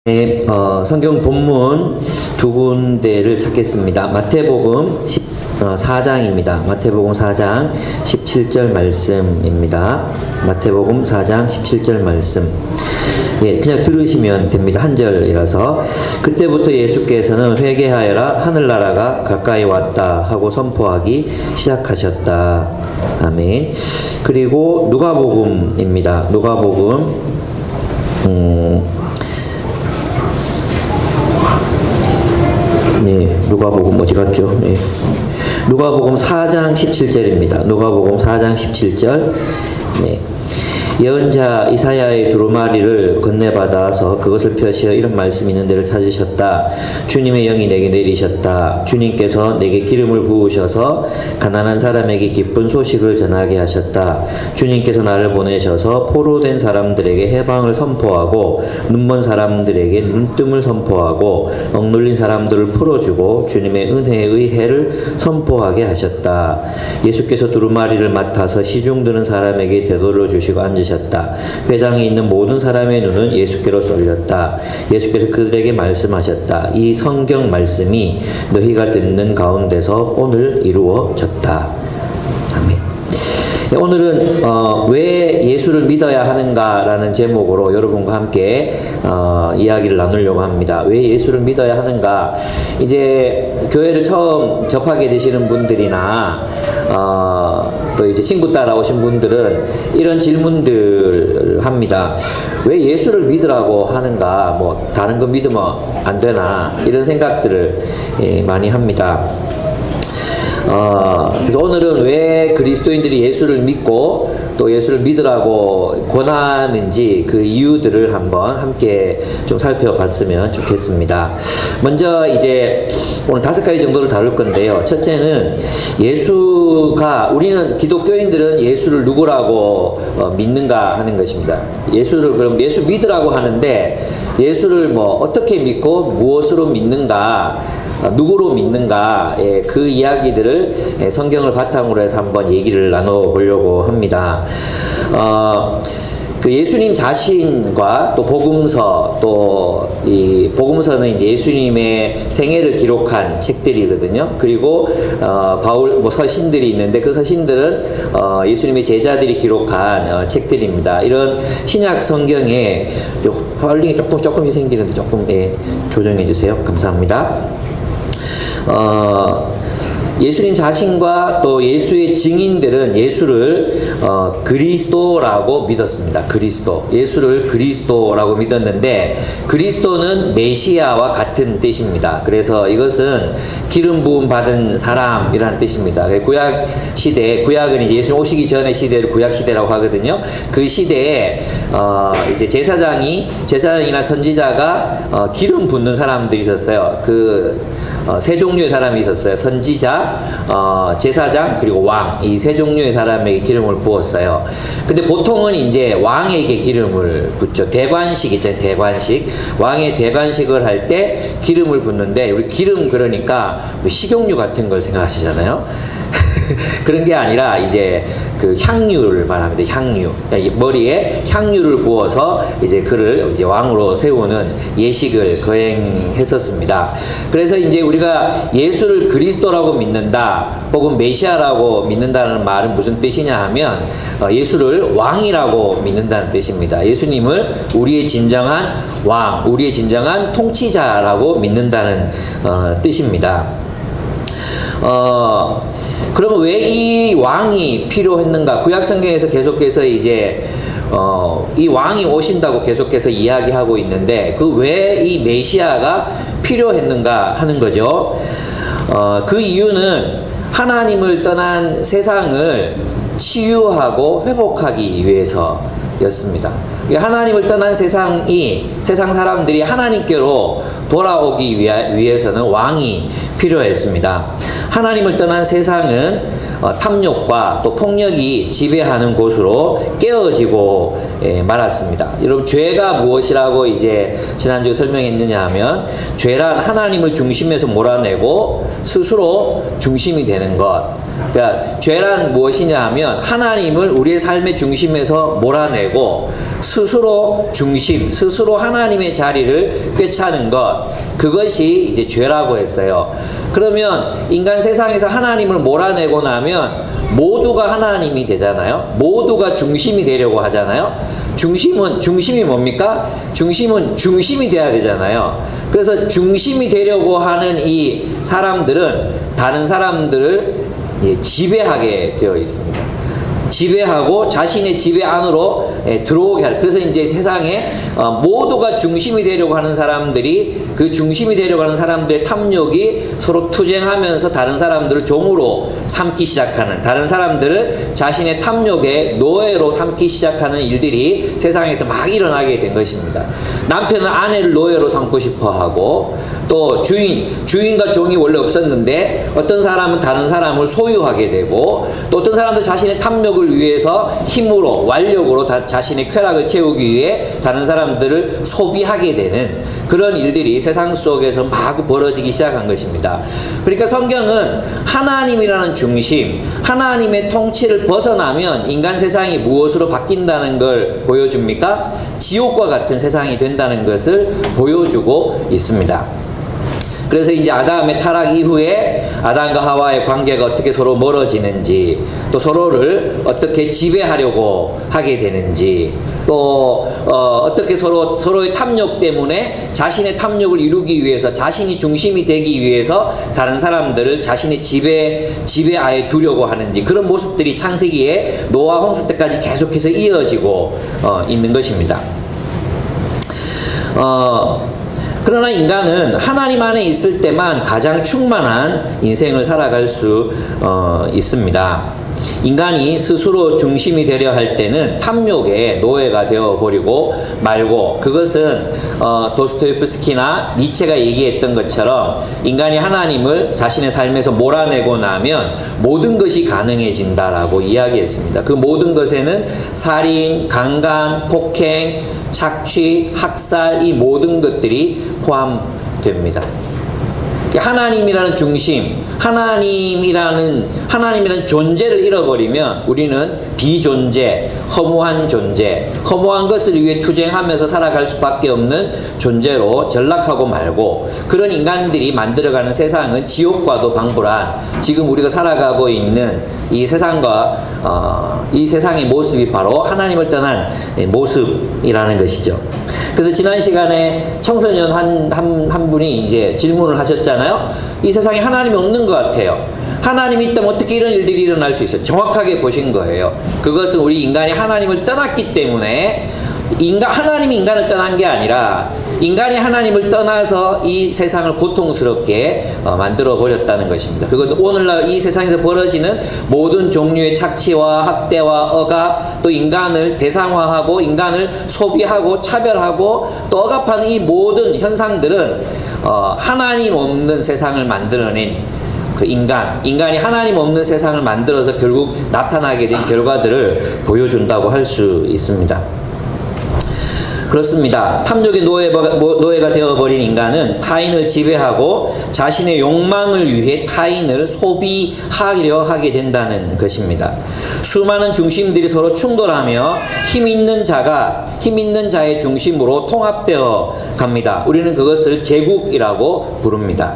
네, 성경 본문 두 군데를 찾겠습니다. 마태복음 4장입니다. 마태복음 4장 17절 말씀입니다. 마태복음 4장 17절 말씀. 예, 그냥 들으시면 됩니다. 한 절이라서. 그때부터 예수께서는 회개하여라, 하늘나라가 가까이 왔다 하고 선포하기 시작하셨다. 아멘. 그리고 누가복음입니다. 누가복음 네, 누가복음 어디 갔죠? 네. 누가복음 4장 17절입니다. 누가복음 4장 17절. 네. 예언자 이사야의 두루마리를 건네받아서 그것을 펴시어 이런 말씀이 있는 데를 찾으셨다. 주님의 영이 내게 내리셨다. 주님께서 내게 기름을 부으셔서 가난한 사람에게 기쁜 소식을 전하게 하셨다. 주님께서 나를 보내셔서 포로된 사람들에게 해방을 선포하고 눈먼 사람들에게 눈뜸을 선포하고 억눌린 사람들을 풀어주고 주님의 은혜의 해를 선포하게 하셨다. 예수께서 두루마리를 맡아서 시중 드는 사람에게 되돌려 주시고 앉으셨다. 회당에 있는 모든 사람의 눈은 예수께로 쏠렸다. 예수께서 그들에게 말씀하셨다. 이 성경 말씀이 너희가 듣는 가운데서 오늘 이루어졌다. 아멘. 오늘은 왜 예수를 믿어야 하는가라는 제목으로 여러분과 함께 이야기를 나누려고 합니다. 왜 예수를 믿어야 하는가? 이제 교회를 처음 접하게 되시는 분들이나 또 이제 친구 따라오신 분들은 이런 질문들 합니다. 왜 예수를 믿으라고 하는가? 뭐 다른 거 믿으면 안 되나? 이런 생각들을 많이 합니다. 그래서 오늘은 왜 그리스도인들이 예수를 믿고 또 예수를 믿으라고 권하는지 그 이유들을 한번 함께 좀 살펴봤으면 좋겠습니다. 먼저 이제 오늘 5가지 정도를 다룰 건데요. 첫째는 우리는 기독교인들은 예수를 누구라고 믿는가 하는 것입니다. 예수를 그럼 예수 믿으라고 하는데 예수를 뭐 어떻게 믿고 무엇으로 믿는가, 누구로 믿는가, 그 이야기들을 성경을 바탕으로 해서 한번 얘기를 나눠보려고 합니다. 그 예수님 자신과 또 복음서, 또 이 복음서는 이제 예수님의 생애를 기록한 책들이거든요. 그리고 서신들이 있는데 그 서신들은 예수님의 제자들이 기록한 책들입니다. 이런 신약 성경에 활링이 조금씩 생기는데 조금 조정해 주세요. 감사합니다. 예수님 자신과 또 예수의 증인들은 예수를 그리스도라고 믿었습니다. 예수를 그리스도라고 믿었는데 그리스도는 메시아와 같은 뜻입니다. 그래서 이것은 기름 부음 받은 사람이라는 뜻입니다. 구약은 이제 예수님 오시기 전의 시대를 구약시대라고 하거든요. 그 시대에 이제 제사장이나 선지자가 기름 붓는 사람들이 있었어요. 세 종류의 사람이 있었어요. 선지자, 제사장, 그리고 왕. 이 세 종류의 사람에게 기름을 부었어요. 근데 보통은 이제 왕에게 기름을 붓죠. 대관식 있잖아요. 대관식. 왕의 대관식을 할 때 기름을 붓는데, 우리 기름 그러니까 뭐 식용유 같은 걸 생각하시잖아요. 그런 게 아니라 이제 그 향유를 말합니다. 향유. 머리에 향유를 부어서 이제 그를 이제 왕으로 세우는 예식을 거행했었습니다. 그래서 이제 우리가 예수를 그리스도라고 믿는다, 혹은 메시아라고 믿는다는 말은 무슨 뜻이냐 하면 예수를 왕이라고 믿는다는 뜻입니다. 예수님을 우리의 진정한 왕, 우리의 진정한 통치자라고 믿는다는 뜻입니다. 그러면 왜 이 왕이 필요했는가? 구약 성경에서 계속해서 이제 이 왕이 오신다고 계속해서 이야기하고 있는데 그 왜 이 메시아가 필요했는가 하는 거죠. 그 이유는 하나님을 떠난 세상을 치유하고 회복하기 위해서였습니다. 하나님을 떠난 세상 사람들이 하나님께로 돌아오기 위해서는 왕이 필요했습니다. 하나님을 떠난 세상은 탐욕과 또 폭력이 지배하는 곳으로 깨어지고 말았습니다. 여러분, 죄가 무엇이라고 이제 지난주에 설명했느냐 하면, 죄란 하나님을 중심에서 몰아내고 스스로 중심이 되는 것. 그러니까 죄란 무엇이냐 하면 하나님을 우리의 삶의 중심에서 몰아내고 스스로 중심, 스스로 하나님의 자리를 꿰차는 것, 그것이 이제 죄라고 했어요. 그러면 인간 세상에서 하나님을 몰아내고 나면 모두가 하나님이 되잖아요. 모두가 중심이 되려고 하잖아요. 중심이 뭡니까? 중심은 중심이 돼야 되잖아요. 그래서 중심이 되려고 하는 이 사람들은 다른 사람들을 지배하게 되어 있습니다. 지배하고 자신의 지배 안으로 들어오게 할. 그래서 이제 세상에 모두가 중심이 되려고 하는 사람들이, 그 중심이 되려고 하는 사람들의 탐욕이 서로 투쟁하면서 다른 사람들을 종으로 삼기 시작하는, 다른 사람들을 자신의 탐욕의 노예로 삼기 시작하는 일들이 세상에서 막 일어나게 된 것입니다. 남편은 아내를 노예로 삼고 싶어 하고, 또 주인과 종이 원래 없었는데 어떤 사람은 다른 사람을 소유하게 되고, 또 어떤 사람도 자신의 탐욕을 위해서 힘으로, 완력으로 자신의 쾌락을 채우기 위해 다른 사람들을 소비하게 되는 그런 일들이 세상 속에서 막 벌어지기 시작한 것입니다. 그러니까 성경은 하나님이라는 중심, 하나님의 통치를 벗어나면 인간 세상이 무엇으로 바뀐다는 걸 보여줍니까? 지옥과 같은 세상이 된다는 것을 보여주고 있습니다. 그래서 이제 아담의 타락 이후에 아담과 하와의 관계가 어떻게 서로 멀어지는지, 또 서로를 어떻게 지배하려고 하게 되는지, 또 어떻게 서로의 탐욕 때문에 자신의 탐욕을 이루기 위해서, 자신이 중심이 되기 위해서 다른 사람들을 자신의 지배하에 두려고 하는지, 그런 모습들이 창세기에 노아 홍수 때까지 계속해서 이어지고 있는 것입니다. 그러나 인간은 하나님 안에 있을 때만 가장 충만한 인생을 살아갈 수 있습니다. 인간이 스스로 중심이 되려 할 때는 탐욕의 노예가 되어버리고 말고, 그것은 도스토옙스키나 니체가 얘기했던 것처럼 인간이 하나님을 자신의 삶에서 몰아내고 나면 모든 것이 가능해진다라고 이야기했습니다. 그 모든 것에는 살인, 강간, 폭행, 착취, 학살, 이 모든 것들이 포함됩니다. 하나님이라는 중심, 하나님이라는 존재를 잃어버리면 우리는 비존재, 허무한 존재, 허무한 것을 위해 투쟁하면서 살아갈 수밖에 없는 존재로 전락하고 말고, 그런 인간들이 만들어가는 세상은 지옥과도 방불한 지금 우리가 살아가고 있는 이 세상과 이 세상의 모습이 바로 하나님을 떠난 모습이라는 것이죠. 그래서 지난 시간에 청소년 한 분이 이제 질문을 하셨잖아요. 이 세상에 하나님이 없는 것 같아요. 하나님이 있다면 어떻게 이런 일들이 일어날 수 있어요? 정확하게 보신 거예요. 그것은 우리 인간이 하나님을 떠났기 때문에, 하나님이 인간을 떠난 게 아니라 인간이 하나님을 떠나서 이 세상을 고통스럽게 만들어 버렸다는 것입니다. 그것도 오늘날 이 세상에서 벌어지는 모든 종류의 착취와 학대와 억압, 또 인간을 대상화하고 인간을 소비하고 차별하고 또 억압하는 이 모든 현상들은 하나님 없는 세상을 만들어낸 그 인간이 하나님 없는 세상을 만들어서 결국 나타나게 된 결과들을 보여준다고 할 수 있습니다. 그렇습니다. 탐욕의 노예가 되어버린 인간은 타인을 지배하고 자신의 욕망을 위해 타인을 소비하려 하게 된다는 것입니다. 수많은 중심들이 서로 충돌하며 힘 있는 자의 중심으로 통합되어 갑니다. 우리는 그것을 제국이라고 부릅니다.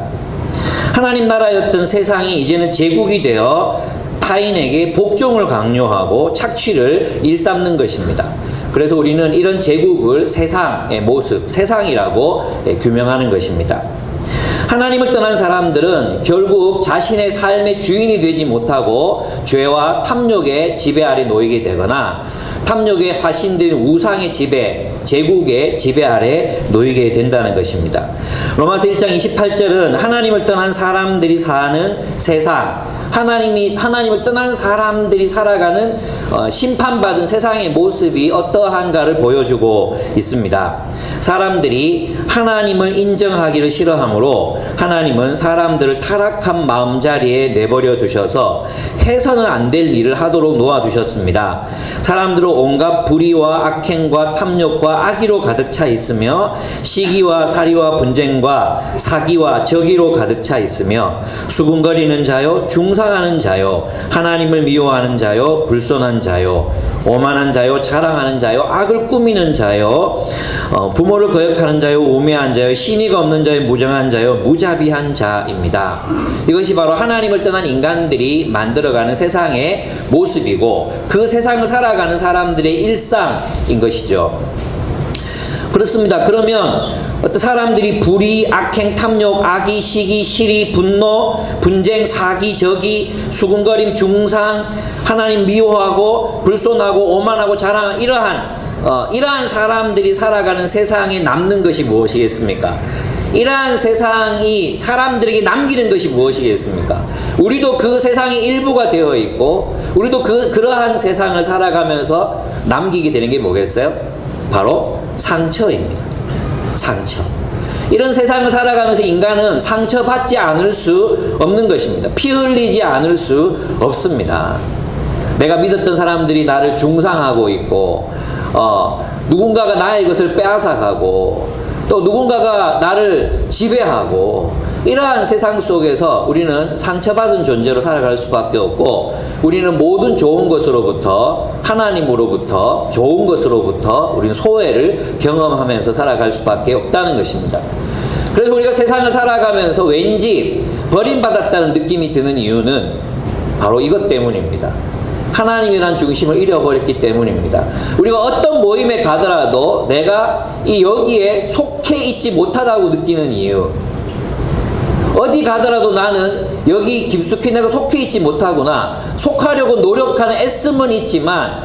하나님 나라였던 세상이 이제는 제국이 되어 타인에게 복종을 강요하고 착취를 일삼는 것입니다. 그래서 우리는 이런 제국을 세상의 모습, 세상이라고 규명하는 것입니다. 하나님을 떠난 사람들은 결국 자신의 삶의 주인이 되지 못하고 죄와 탐욕의 지배 아래 놓이게 되거나 탐욕의 화신된 우상의 지배, 제국의 지배 아래 놓이게 된다는 것입니다. 로마서 1장 28절은 하나님을 떠난 사람들이 사는 세상, 하나님을 떠난 사람들이 살아가는 심판받은 세상의 모습이 어떠한가를 보여주고 있습니다. 사람들이 하나님을 인정하기를 싫어하므로 하나님은 사람들을 타락한 마음자리에 내버려 두셔서 해서는 안 될 일을 하도록 놓아두셨습니다. 사람들은 온갖 불의와 악행과 탐욕과 악의로 가득 차 있으며 시기와 살이와 분쟁과 사기와 저기로 가득 차 있으며 수군거리는 자요, 중상하는 자요, 하나님을 미워하는 자요, 불손한 자요, 오만한 자요, 자랑하는 자요, 악을 꾸미는 자요, 부모를 거역하는 자요, 우매한 자요, 신의가 없는 자요, 무정한 자요, 무자비한 자입니다. 이것이 바로 하나님을 떠난 인간들이 만들어가는 세상의 모습이고 그 세상을 살아가는 사람들의 일상인 것이죠. 그렇습니다. 그러면 어떤 사람들이 불의, 악행, 탐욕, 악의, 시기, 시리, 분노, 분쟁, 사기, 저기, 수군거림, 중상, 하나님 미워하고 불손하고 오만하고 자랑 이러한 사람들이 살아가는 세상에 남는 것이 무엇이겠습니까? 이러한 세상이 사람들에게 남기는 것이 무엇이겠습니까? 우리도 그 세상의 일부가 되어 있고 우리도 그러한 세상을 살아가면서 남기게 되는 게 뭐겠어요? 바로 상처입니다. 상처. 이런 세상을 살아가면서 인간은 상처받지 않을 수 없는 것입니다. 피 흘리지 않을 수 없습니다. 내가 믿었던 사람들이 나를 중상하고 있고 누군가가 나의 것을 빼앗아가고 또 누군가가 나를 지배하고 이러한 세상 속에서 우리는 상처받은 존재로 살아갈 수밖에 없고 우리는 모든 좋은 것으로부터 하나님으로부터 좋은 것으로부터 우리는 소외를 경험하면서 살아갈 수밖에 없다는 것입니다. 그래서 우리가 세상을 살아가면서 왠지 버림받았다는 느낌이 드는 이유는 바로 이것 때문입니다. 하나님이란 중심을 잃어버렸기 때문입니다. 우리가 어떤 모임에 가더라도 내가 여기에 속해 있지 못하다고 느끼는 이유, 어디 가더라도 나는 여기 깊숙이 내가 속해 있지 못하구나, 속하려고 노력하는 애씀은 있지만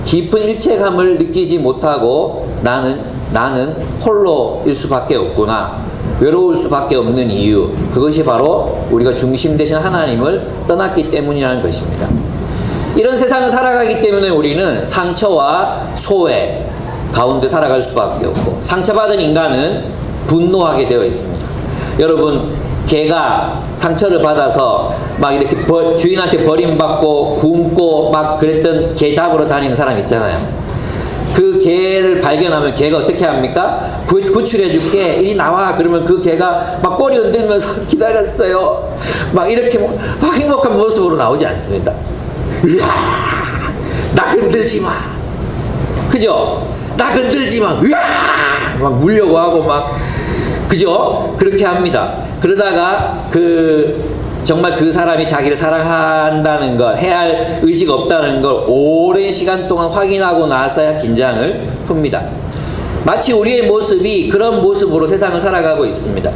깊은 일체감을 느끼지 못하고 나는 홀로일 수밖에 없구나, 외로울 수밖에 없는 이유, 그것이 바로 우리가 중심 되신 하나님을 떠났기 때문이라는 것입니다. 이런 세상을 살아가기 때문에 우리는 상처와 소외 가운데 살아갈 수밖에 없고 상처받은 인간은 분노하게 되어 있습니다. 여러분, 개가 상처를 받아서 막 이렇게 주인한테 버림받고 굶고 막 그랬던 개 잡으러 다니는 사람 있잖아요. 그 개를 발견하면 개가 어떻게 합니까? 구출해 줄게, 이리 나와. 그러면 그 개가 막 꼬리 흔들면서 기다렸어요. 막 이렇게 막 행복한 모습으로 나오지 않습니다. 으아, 나 건들지 마. 그죠? 나 건들지 마. 으아, 막 물려고 하고 막, 그죠? 그렇게 합니다. 그러다가 정말 그 사람이 자기를 사랑한다는 것, 해야 할 의지가 없다는 걸 오랜 시간 동안 확인하고 나서야 긴장을 풉니다. 마치 우리의 모습이 그런 모습으로 세상을 살아가고 있습니다.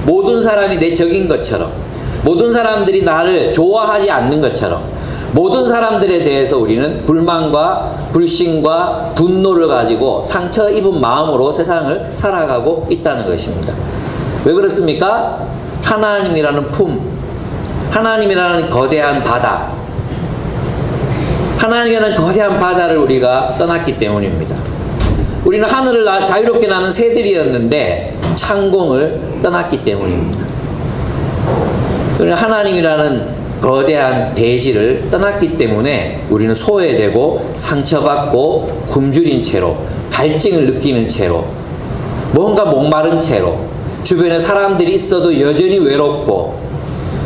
모든 사람이 내 적인 것처럼, 모든 사람들이 나를 좋아하지 않는 것처럼, 모든 사람들에 대해서 우리는 불만과 불신과 분노를 가지고 상처 입은 마음으로 세상을 살아가고 있다는 것입니다. 왜 그렇습니까? 하나님이라는 품, 하나님이라는 거대한 바다, 하나님이라는 거대한 바다를 우리가 떠났기 때문입니다. 우리는 하늘을 자유롭게 나는 새들이었는데 창공을 떠났기 때문입니다. 우리는 하나님이라는 거대한 대지를 떠났기 때문에 우리는 소외되고 상처받고 굶주린 채로, 갈증을 느끼는 채로, 뭔가 목마른 채로, 주변에 사람들이 있어도 여전히 외롭고,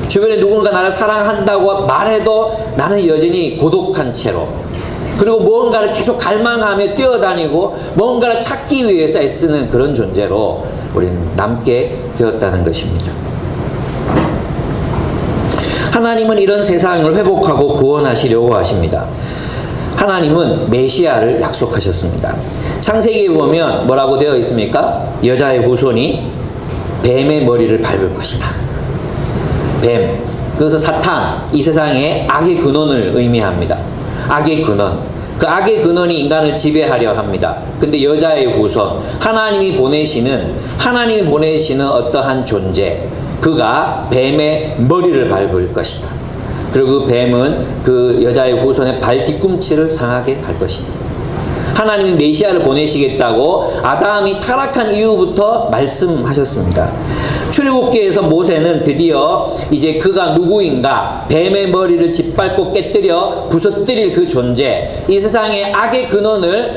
주변에 누군가 나를 사랑한다고 말해도 나는 여전히 고독한 채로, 그리고 무언가를 계속 갈망하며 뛰어다니고 뭔가를 찾기 위해서 애쓰는 그런 존재로 우리는 남게 되었다는 것입니다. 하나님은 이런 세상을 회복하고 구원하시려고 하십니다. 하나님은 메시아를 약속하셨습니다. 창세기에 보면 뭐라고 되어 있습니까? 여자의 후손이 뱀의 머리를 밟을 것이다. 뱀, 그래서 사탄, 이 세상의 악의 근원을 의미합니다. 악의 근원, 그 악의 근원이 인간을 지배하려 합니다. 근데 여자의 후손, 하나님이 보내시는 어떠한 존재, 그가 뱀의 머리를 밟을 것이다. 그리고 그 뱀은 그 여자의 후손의 발 뒤꿈치를 상하게 할 것이다. 하나님이 메시아를 보내시겠다고 아담이 타락한 이후부터 말씀하셨습니다. 출애굽기에서 모세는 드디어 이제 그가 누구인가, 뱀의 머리를 짓밟고 깨뜨려 부서뜨릴 그 존재, 이 세상의 악의 근원을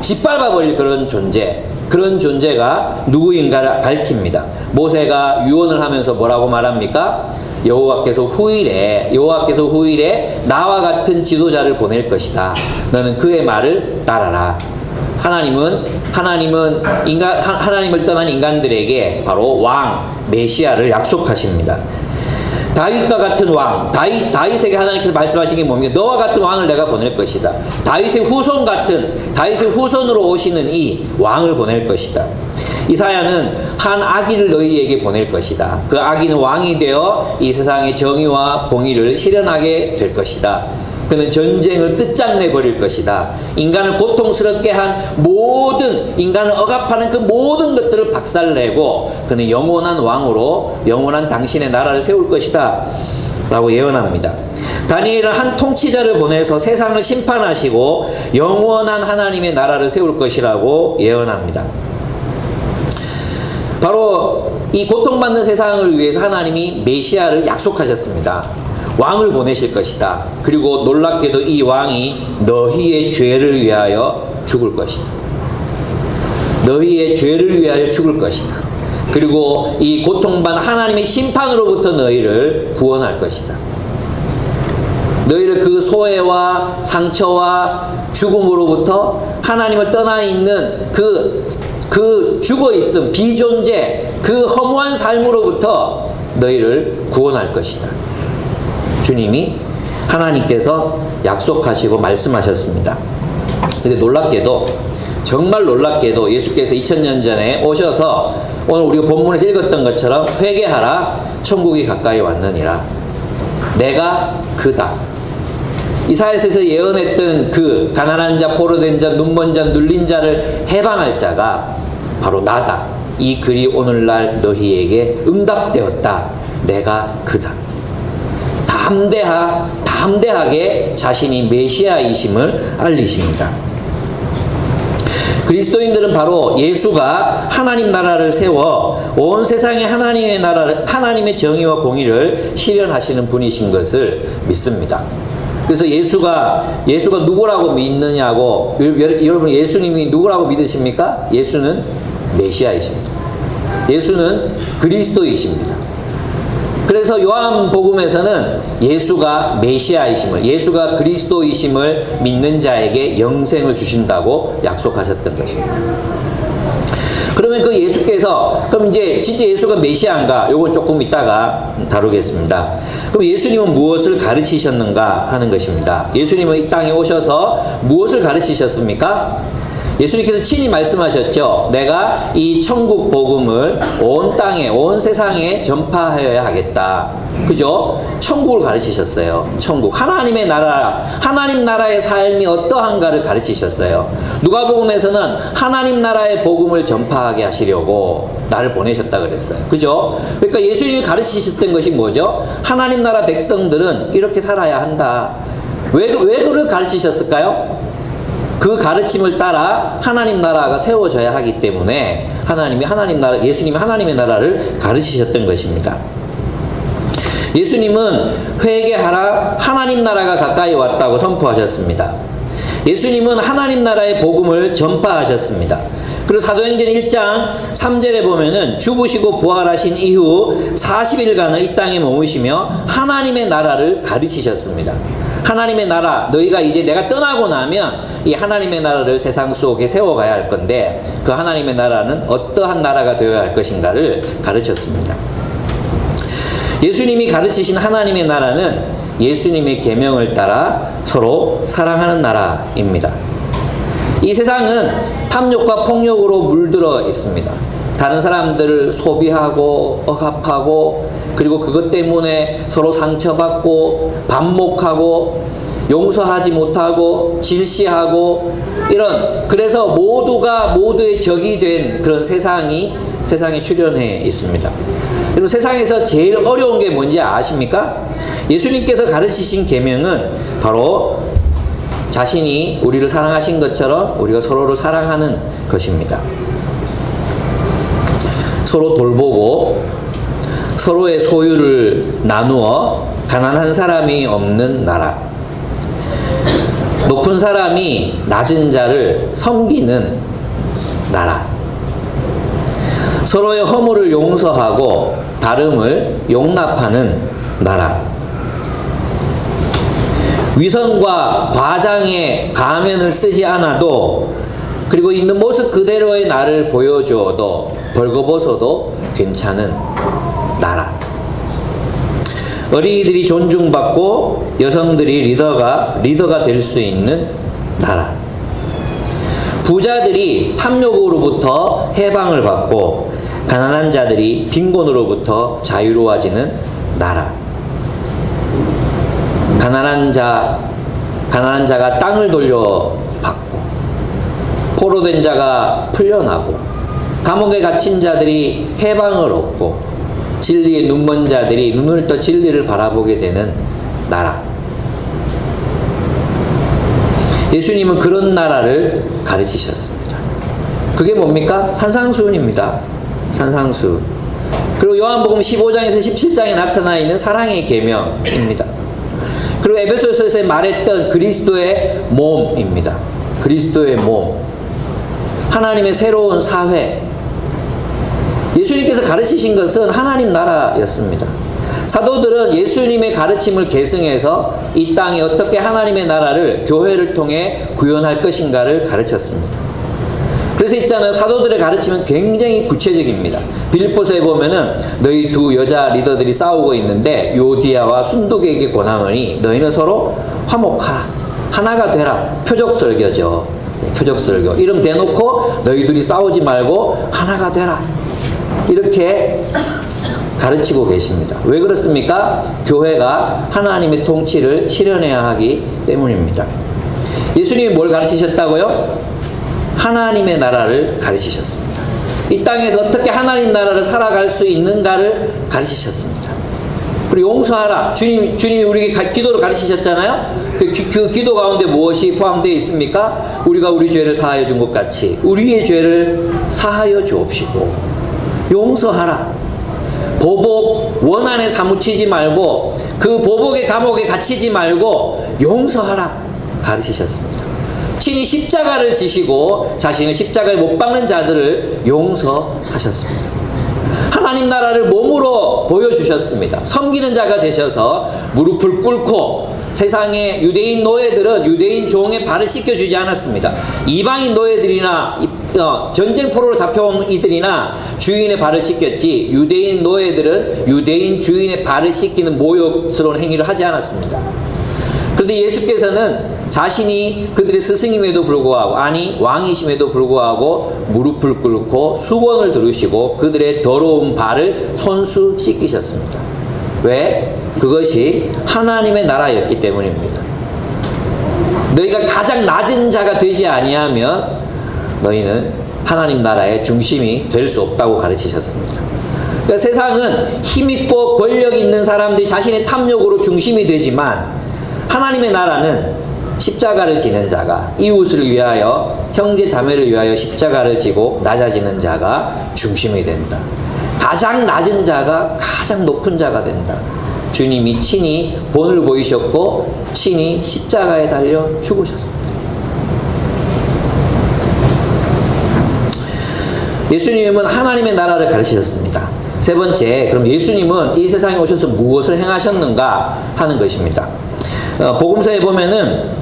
짓밟아버릴 그런 존재가 누구인가를 밝힙니다. 모세가 유언을 하면서 뭐라고 말합니까? 여호와께서 후일에 나와 같은 지도자를 보낼 것이다. 너는 그의 말을 따라라. 하나님을 떠난 인간들에게 바로 왕, 메시아를 약속하십니다. 다윗과 같은 왕, 다윗에게 하나님께서 말씀하신 게 뭡니까? 너와 같은 왕을 내가 보낼 것이다. 다윗의 후손으로 오시는 이 왕을 보낼 것이다. 이사야는 한 아기를 너희에게 보낼 것이다. 그 아기는 왕이 되어 이 세상의 정의와 공의를 실현하게 될 것이다. 그는 전쟁을 끝장내 버릴 것이다. 인간을 고통스럽게 한 인간을 억압하는 그 모든 것들을 박살내고 그는 영원한 왕으로 영원한 당신의 나라를 세울 것이다 라고 예언합니다. 다니엘은 한 통치자를 보내서 세상을 심판하시고 영원한 하나님의 나라를 세울 것이라고 예언합니다. 바로 이 고통받는 세상을 위해서 하나님이 메시아를 약속하셨습니다. 왕을 보내실 것이다. 그리고 놀랍게도 이 왕이 너희의 죄를 위하여 죽을 것이다. 너희의 죄를 위하여 죽을 것이다. 그리고 이 고통받는 하나님의 심판으로부터 너희를 구원할 것이다. 너희를 그 소외와 상처와 죽음으로부터 하나님을 떠나 있는 그 죽어있음, 비존재, 그 허무한 삶으로부터 너희를 구원할 것이다. 주님이 하나님께서 약속하시고 말씀하셨습니다. 근데 정말 놀랍게도 예수께서 2000년 전에 오셔서 오늘 우리가 본문에서 읽었던 것처럼 회개하라, 천국이 가까이 왔느니라. 내가 그다. 이사야서에서 예언했던 그 가난한 자, 포로된 자, 눈먼 자, 눌린 자를 해방할 자가 바로 나다. 이 글이 오늘날 너희에게 응답되었다. 내가 그다. 담대하게 자신이 메시아이심을 알리십니다. 그리스도인들은 바로 예수가 하나님 나라를 세워 온 세상에 하나님의 정의와 공의를 실현하시는 분이신 것을 믿습니다. 그래서 예수가 누구라고 믿느냐고, 여러분 예수님이 누구라고 믿으십니까? 예수는 메시아이십니다. 예수는 그리스도이십니다. 그래서 요한복음에서는 예수가 메시아이심을, 예수가 그리스도이심을 믿는 자에게 영생을 주신다고 약속하셨던 것입니다. 그러면 그 예수께서, 그럼 이제 진짜 예수가 메시아인가? 요건 조금 이따가 다루겠습니다. 그럼 예수님은 무엇을 가르치셨는가 하는 것입니다. 예수님은 이 땅에 오셔서 무엇을 가르치셨습니까? 예수님께서 친히 말씀하셨죠. 내가 이 천국 복음을 온 땅에, 온 세상에 전파하여야 하겠다. 그죠? 천국을 가르치셨어요. 천국. 하나님의 나라, 하나님 나라의 삶이 어떠한가를 가르치셨어요. 누가복음에서는 하나님 나라의 복음을 전파하게 하시려고 나를 보내셨다 그랬어요. 그죠? 그러니까 예수님이 가르치셨던 것이 뭐죠? 하나님 나라 백성들은 이렇게 살아야 한다. 왜 그를 가르치셨을까요? 그 가르침을 따라 하나님 나라가 세워져야 하기 때문에 예수님이 하나님의 나라를 가르치셨던 것입니다. 예수님은 회개하라, 하나님 나라가 가까이 왔다고 선포하셨습니다. 예수님은 하나님 나라의 복음을 전파하셨습니다. 그리고 사도행전 1장 3절에 보면은 죽으시고 부활하신 이후 40일간을 이 땅에 머무시며 하나님의 나라를 가르치셨습니다. 하나님의 나라, 너희가 이제 내가 떠나고 나면 이 하나님의 나라를 세상 속에 세워가야 할 건데 그 하나님의 나라는 어떠한 나라가 되어야 할 것인가를 가르쳤습니다. 예수님이 가르치신 하나님의 나라는 예수님의 계명을 따라 서로 사랑하는 나라입니다. 이 세상은 탐욕과 폭력으로 물들어 있습니다. 다른 사람들을 소비하고 억압하고 그리고 그것 때문에 서로 상처받고 반목하고 용서하지 못하고 질시하고 그래서 모두가 모두의 적이 된 그런 세상에 출현해 있습니다. 여러분 세상에서 제일 어려운 게 뭔지 아십니까? 예수님께서 가르치신 계명은 바로 자신이 우리를 사랑하신 것처럼 우리가 서로를 사랑하는 것입니다. 서로 돌보고 서로의 소유를 나누어 가난한 사람이 없는 나라. 높은 사람이 낮은 자를 섬기는 나라. 서로의 허물을 용서하고 다름을 용납하는 나라. 위선과 과장의 가면을 쓰지 않아도 그리고 있는 모습 그대로의 나를 보여주어도 벌거벗어도 괜찮은 나라. 어린이들이 존중받고 여성들이 리더가 될 수 있는 나라. 부자들이 탐욕으로부터 해방을 받고 가난한 자들이 빈곤으로부터 자유로워지는 나라. 가난한 자가 땅을 돌려받고 포로된 자가 풀려나고 감옥에 갇힌 자들이 해방을 얻고 진리의 눈먼 자들이 눈을 떠 진리를 바라보게 되는 나라. 예수님은 그런 나라를 가르치셨습니다. 그게 뭡니까? 산상수훈입니다. 산상수훈. 그리고 요한복음 15장에서 17장에 나타나 있는 사랑의 계명입니다. 그리고 에베소서에서 말했던 그리스도의 몸입니다. 그리스도의 몸. 하나님의 새로운 사회. 예수님께서 가르치신 것은 하나님 나라였습니다. 사도들은 예수님의 가르침을 계승해서 이 땅에 어떻게 하나님의 나라를 교회를 통해 구현할 것인가를 가르쳤습니다. 그래서 있잖아요. 사도들의 가르침은 굉장히 구체적입니다. 빌립보서에 보면은 너희 두 여자 리더들이 싸우고 있는데 요디아와 순두개에게 권하노니 너희는 서로 화목하라. 하나가 되라. 표적설교죠. 표적설교. 이름 대놓고 너희 둘이 싸우지 말고 하나가 되라. 이렇게 가르치고 계십니다. 왜 그렇습니까? 교회가 하나님의 통치를 실현해야 하기 때문입니다. 예수님이 뭘 가르치셨다고요? 하나님의 나라를 가르치셨습니다. 이 땅에서 어떻게 하나님 나라를 살아갈 수 있는가를 가르치셨습니다. 그리고 용서하라. 주님이 우리에게 기도를 가르치셨잖아요. 그 기도 가운데 무엇이 포함되어 있습니까? 우리가 우리 죄를 사하여 준 것 같이 우리의 죄를 사하여 주옵시고 용서하라. 보복 원한에 사무치지 말고 그 보복의 감옥에 갇히지 말고 용서하라 가르치셨습니다. 친히 십자가를 지시고 자신을 십자가에 못 박는 자들을 용서하셨습니다. 하나님 나라를 몸으로 보여주셨습니다. 섬기는 자가 되셔서 무릎을 꿇고 세상의 유대인 노예들은 유대인 종의 발을 씻겨주지 않았습니다. 이방인 노예들이나 전쟁 포로로 잡혀온 이들이나 주인의 발을 씻겼지 유대인 노예들은 유대인 주인의 발을 씻기는 모욕스러운 행위를 하지 않았습니다. 그런데 예수께서는 자신이 그들의 스승임에도 불구하고 아니 왕이심에도 불구하고 무릎을 꿇고 수건을 두르시고 그들의 더러운 발을 손수 씻기셨습니다. 왜? 그것이 하나님의 나라였기 때문입니다. 너희가 가장 낮은 자가 되지 아니하면 너희는 하나님 나라의 중심이 될 수 없다고 가르치셨습니다. 그러니까 세상은 힘있고 권력 있는 사람들이 자신의 탐욕으로 중심이 되지만 하나님의 나라는 십자가를 지는 자가 이웃을 위하여 형제 자매를 위하여 십자가를 지고 낮아지는 자가 중심이 된다. 가장 낮은 자가 가장 높은 자가 된다. 주님이 친히 본을 보이셨고 친히 십자가에 달려 죽으셨습니다. 예수님은 하나님의 나라를 가르치셨습니다. 세 번째, 그럼 예수님은 이 세상에 오셔서 무엇을 행하셨는가 하는 것입니다. 복음서에 보면은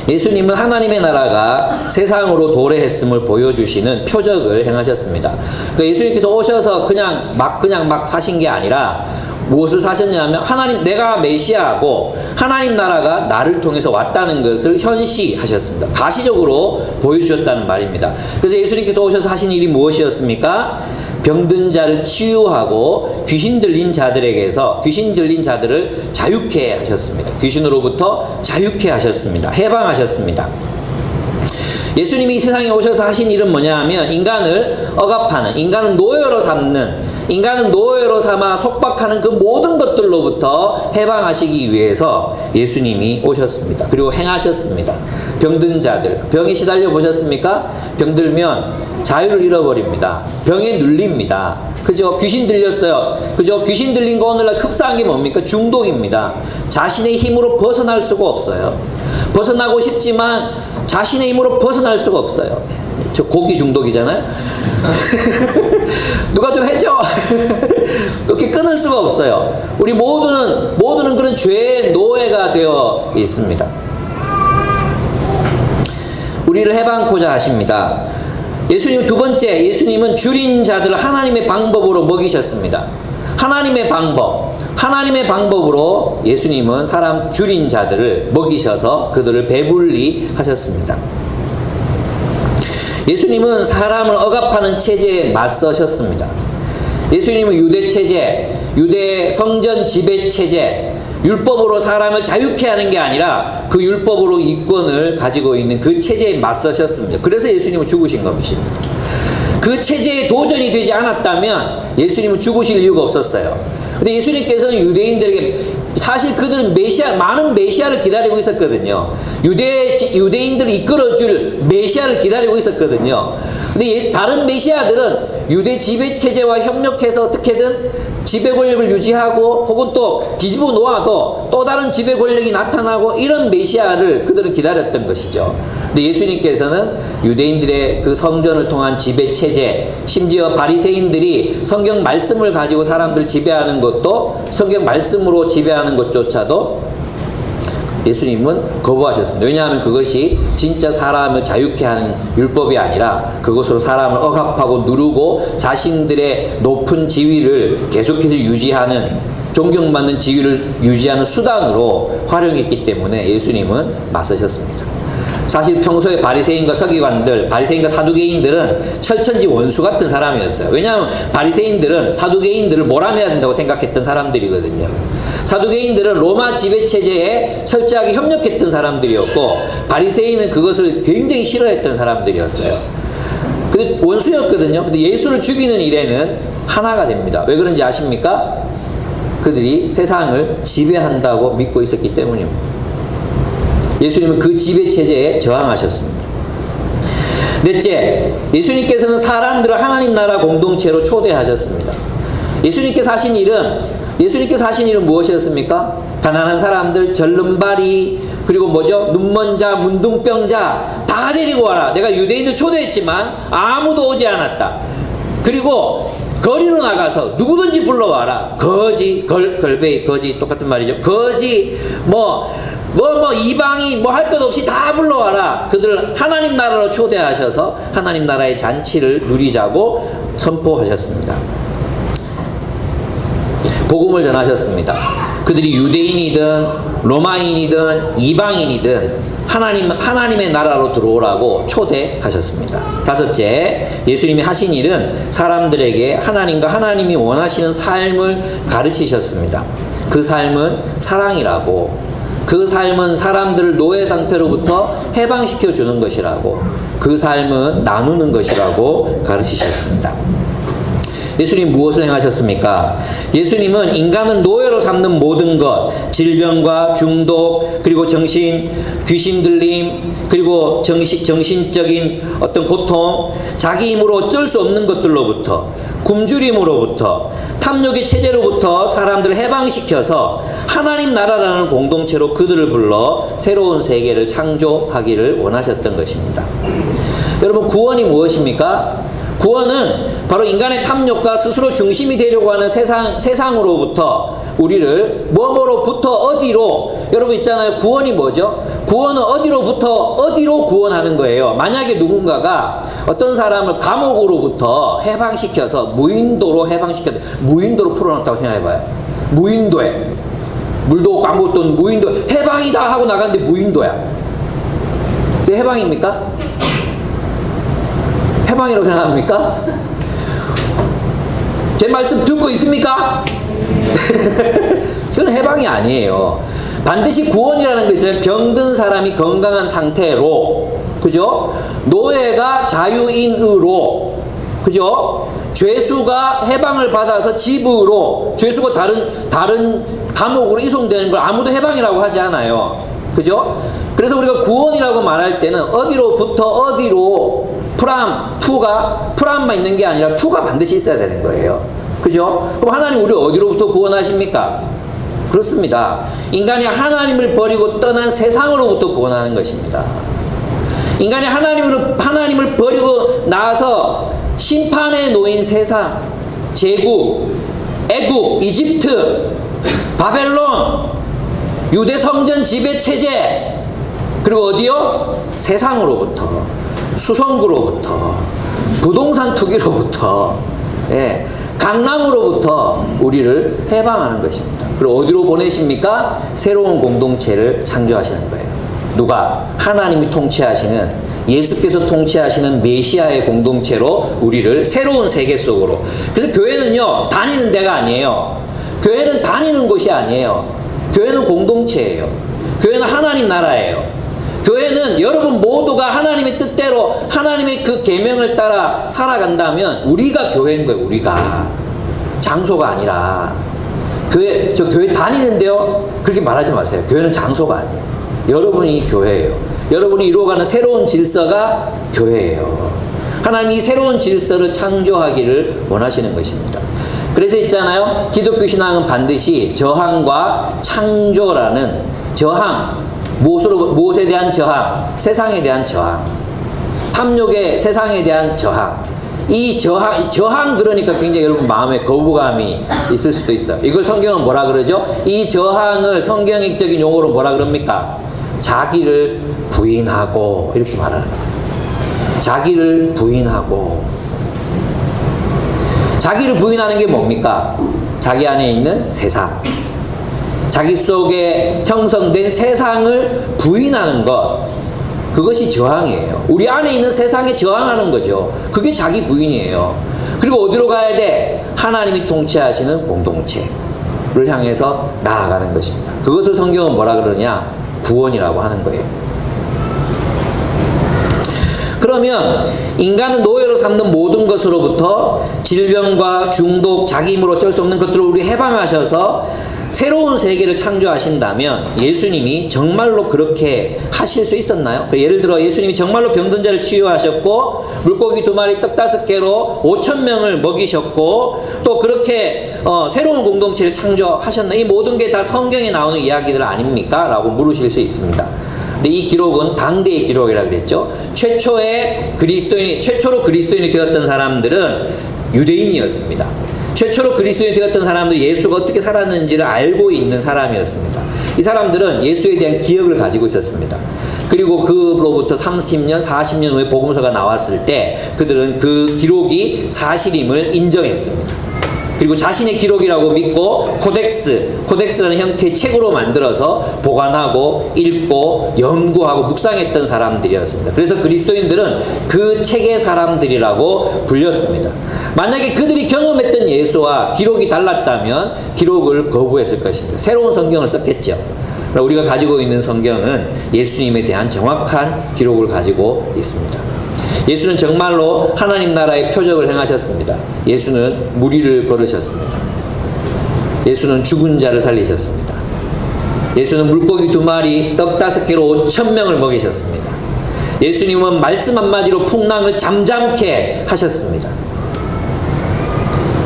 예수님은 하나님의 나라가 세상으로 도래했음을 보여주시는 표적을 행하셨습니다. 그러니까 예수님께서 오셔서 그냥 막 사신 게 아니라 무엇을 사셨냐면 내가 메시아고 하나님 나라가 나를 통해서 왔다는 것을 현시하셨습니다. 가시적으로 보여주셨다는 말입니다. 그래서 예수님께서 오셔서 하신 일이 무엇이었습니까? 병든 자를 치유하고 귀신 들린 자들을 자유케 하셨습니다. 귀신으로부터 자유케 하셨습니다. 해방하셨습니다. 예수님이 이 세상에 오셔서 하신 일은 뭐냐 하면 인간을 억압하는, 인간을 노예로 삼는 인간은 노예로 삼아 속박하는 그 모든 것들로부터 해방하시기 위해서 예수님이 오셨습니다. 그리고 행하셨습니다. 병든 자들, 병에 시달려 보셨습니까? 병들면 자유를 잃어버립니다. 병에 눌립니다. 그죠? 귀신 들렸어요. 그죠? 귀신 들린 거 오늘날 흡사한 게 뭡니까? 중독입니다. 자신의 힘으로 벗어날 수가 없어요. 벗어나고 싶지만 자신의 힘으로 벗어날 수가 없어요. 저 고기 중독이잖아요. 누가 좀 해줘. 이렇게 끊을 수가 없어요. 우리 모두는 그런 죄의 노예가 되어 있습니다. 우리를 해방코자 하십니다. 예수님 두 번째, 예수님은 줄인 자들을 하나님의 방법으로 먹이셨습니다. 하나님의 방법으로 예수님은 사람 줄인 자들을 먹이셔서 그들을 배불리 하셨습니다. 예수님은 사람을 억압하는 체제에 맞서셨습니다. 예수님은 유대 체제, 유대 성전 지배 체제, 율법으로 사람을 자유케 하는 게 아니라 그 율법으로 이권을 가지고 있는 그 체제에 맞서셨습니다. 그래서 예수님은 죽으신 것입니다. 그 체제에 도전이 되지 않았다면 예수님은 죽으실 이유가 없었어요. 근데 예수님께서는 유대인들에게 사실 그들은 많은 메시아를 기다리고 있었거든요. 유대인들을 이끌어줄 메시아를 기다리고 있었거든요. 근데 다른 메시아들은 유대 지배 체제와 협력해서 어떻게든 지배 권력을 유지하고 혹은 또 뒤집어 놓아도 또 다른 지배 권력이 나타나고 이런 메시아를 그들은 기다렸던 것이죠. 근데 예수님께서는 유대인들의 그 성전을 통한 지배 체제, 심지어 바리새인들이 성경 말씀을 가지고 사람들 지배하는 것도, 성경 말씀으로 지배하는 것조차도 예수님은 거부하셨습니다. 왜냐하면 그것이 진짜 사람을 자유케 하는 율법이 아니라 그것으로 사람을 억압하고 누르고 자신들의 높은 지위를 계속해서 유지하는, 존경받는 지위를 유지하는 수단으로 활용했기 때문에 예수님은 맞서셨습니다. 사실 평소에 바리새인과 서기관들, 바리새인과 사두개인들은 철천지 원수 같은 사람이었어요. 왜냐하면 바리새인들은 사두개인들을 몰아내야 된다고 생각했던 사람들이거든요. 사두개인들은 로마 지배체제에 철저하게 협력했던 사람들이었고 바리새인은 그것을 굉장히 싫어했던 사람들이었어요. 근데 원수였거든요. 근데 예수를 죽이는 일에는 하나가 됩니다. 왜 그런지 아십니까? 그들이 세상을 지배한다고 믿고 있었기 때문입니다. 예수님은 그 지배체제에 저항하셨습니다. 넷째, 예수님께서는 사람들을 하나님 나라 공동체로 초대하셨습니다. 예수님께서 하신 일은 무엇이었습니까? 가난한 사람들, 절름발이, 그리고 눈먼 자, 문둥병자 다 데리고 와라. 내가 유대인들 초대했지만 아무도 오지 않았다. 그리고 거리로 나가서 누구든지 불러와라. 거지, 걸베이, 거지 똑같은 말이죠. 거지, 이방이 할 것 없이 다 불러와라. 그들을 하나님 나라로 초대하셔서 하나님 나라의 잔치를 누리자고 선포하셨습니다. 복음을 전하셨습니다. 그들이 유대인이든 로마인이든 이방인이든 하나님의 나라로 들어오라고 초대하셨습니다. 다섯째, 예수님이 하신 일은 사람들에게 하나님과 하나님이 원하시는 삶을 가르치셨습니다. 그 삶은 사랑이라고, 그 삶은 사람들을 노예 상태로부터 해방시켜 주는 것이라고, 그 삶은 나누는 것이라고 가르치셨습니다. 예수님 무엇을 행하셨습니까? 예수님은 인간을 노예로 삼는 모든 것, 질병과 중독, 그리고 귀신 들림, 그리고 정신적인 어떤 고통, 자기 힘으로 어쩔 수 없는 것들로부터, 굶주림으로부터, 탐욕의 체제로부터 사람들을 해방시켜서 하나님 나라라는 공동체로 그들을 불러 새로운 세계를 창조하기를 원하셨던 것입니다. 여러분, 구원이 무엇입니까? 구원은 바로 인간의 탐욕과 스스로 중심이 되려고 하는 세상으로부터 우리를 뭐뭐로부터 어디로, 여러분 있잖아요. 구원이 뭐죠? 구원은 어디로부터 어디로 구원하는 거예요. 만약에 누군가가 어떤 사람을 감옥으로부터 해방시켜서 무인도로 무인도로 풀어놨다고 생각해봐요. 무인도에 물도 없고 아무것도 없는 무인도, 해방이다 하고 나갔는데 무인도야. 그게 해방입니까? 해방이라고 생각합니까? 제 말씀 듣고 있습니까? 그건 해방이 아니에요. 반드시 구원이라는 것은 병든 사람이 건강한 상태로, 그죠? 노예가 자유인으로, 그죠? 죄수가 해방을 받아서 집으로, 죄수가 다른 감옥으로 이송되는 걸 아무도 해방이라고 하지 않아요. 그죠? 그래서 우리가 구원이라고 말할 때는 어디로부터 어디로 프람만 있는 게 아니라 투가 반드시 있어야 되는 거예요. 그죠? 그럼 하나님 우리 어디로부터 구원하십니까? 그렇습니다. 인간이 하나님을 버리고 떠난 세상으로부터 구원하는 것입니다. 인간이 하나님을 버리고 나서 심판에 놓인 세상, 제국, 애국, 이집트, 바벨론, 유대 성전 지배 체제, 그리고 어디요? 세상으로부터, 수성구로부터, 부동산 투기로부터, 예, 강남으로부터 우리를 해방하는 것입니다. 그리고 어디로 보내십니까? 새로운 공동체를 창조하시는 거예요. 누가? 하나님이 통치하시는, 예수께서 통치하시는 메시아의 공동체로 우리를 새로운 세계 속으로. 그래서 교회는요, 다니는 데가 아니에요. 교회는 다니는 곳이 아니에요. 교회는 공동체예요. 교회는 하나님 나라예요. 교회는 여러분 모두가 하나님의 뜻대로 하나님의 그 계명을 따라 살아간다면 우리가 교회인 거예요. 우리가. 장소가 아니라. 저 교회 다니는데요, 그렇게 말하지 마세요. 교회는 장소가 아니에요. 여러분이 교회예요. 여러분이 이루어가는 새로운 질서가 교회예요. 하나님이 새로운 질서를 창조하기를 원하시는 것입니다. 그래서 있잖아요, 기독교 신앙은 반드시 저항과 창조라는, 저항, 무엇에 대한 저항, 세상에 대한 저항, 탐욕의 세상에 대한 저항, 이 저항 그러니까 굉장히 여러분 마음에 거부감이 있을 수도 있어요. 이걸 성경은 뭐라 그러죠? 이 저항을 성경적인 용어로 뭐라 그럽니까? 자기를 부인하고, 이렇게 말하는 거예요. 자기를 부인하고. 자기를 부인하는 게 뭡니까? 자기 안에 있는 세상, 자기 속에 형성된 세상을 부인하는 것, 그것이 저항이에요. 우리 안에 있는 세상에 저항하는 거죠. 그게 자기 부인이에요. 그리고 어디로 가야 돼? 하나님이 통치하시는 공동체를 향해서 나아가는 것입니다. 그것을 성경은 뭐라 그러냐? 구원이라고 하는 거예요. 그러면 인간은 노예로 삼는 모든 것으로부터, 질병과 중독, 자기 힘으로 어쩔 수 없는 것들을 우리 해방하셔서 새로운 세계를 창조하신다면 예수님이 정말로 그렇게 하실 수 있었나요? 예를 들어 예수님이 정말로 병든 자를 치유하셨고, 물고기 2마리 떡 5개로 5,000명을 먹이셨고, 또 그렇게 새로운 공동체를 창조하셨나? 이 모든 게 다 성경에 나오는 이야기들 아닙니까? 라고 물으실 수 있습니다. 근데 이 기록은 당대의 기록이라고 그랬죠. 최초로 그리스도인이 되었던 사람들은 유대인이었습니다. 최초로 그리스도인이 되었던 사람들이 예수가 어떻게 살았는지를 알고 있는 사람이었습니다. 이 사람들은 예수에 대한 기억을 가지고 있었습니다. 그리고 그로부터 30년, 40년 후에 복음서가 나왔을 때 그들은 그 기록이 사실임을 인정했습니다. 그리고 자신의 기록이라고 믿고 코덱스라는 형태의 책으로 만들어서 보관하고 읽고 연구하고 묵상했던 사람들이었습니다. 그래서 그리스도인들은 그 책의 사람들이라고 불렸습니다. 만약에 그들이 경험했던 예수와 기록이 달랐다면 기록을 거부했을 것입니다. 새로운 성경을 썼겠죠. 우리가 가지고 있는 성경은 예수님에 대한 정확한 기록을 가지고 있습니다. 예수는 정말로 하나님 나라의 표적을 행하셨습니다. 예수는 무리를 걸으셨습니다. 예수는 죽은 자를 살리셨습니다. 예수는 물고기 2마리 떡 5개로 5,000명을 먹이셨습니다. 예수님은 말씀 한마디로 풍랑을 잠잠케 하셨습니다.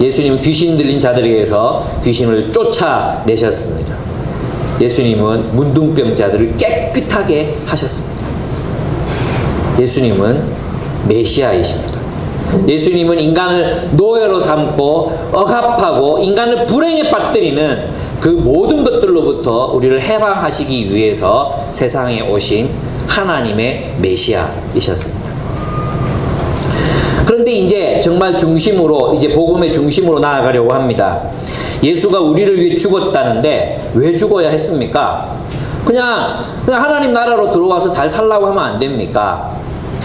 예수님은 귀신 들린 자들에게서 귀신을 쫓아내셨습니다. 예수님은 문둥병자들을 깨끗하게 하셨습니다. 예수님은 메시아이십니다. 예수님은 인간을 노예로 삼고 억압하고 인간을 불행에 빠뜨리는 그 모든 것들로부터 우리를 해방하시기 위해서 세상에 오신 하나님의 메시아이셨습니다. 그런데 이제 정말 중심으로, 이제 복음의 중심으로 나아가려고 합니다. 예수가 우리를 위해 죽었다는데 왜 죽어야 했습니까? 그냥 하나님 나라로 들어와서 잘 살라고 하면 안 됩니까?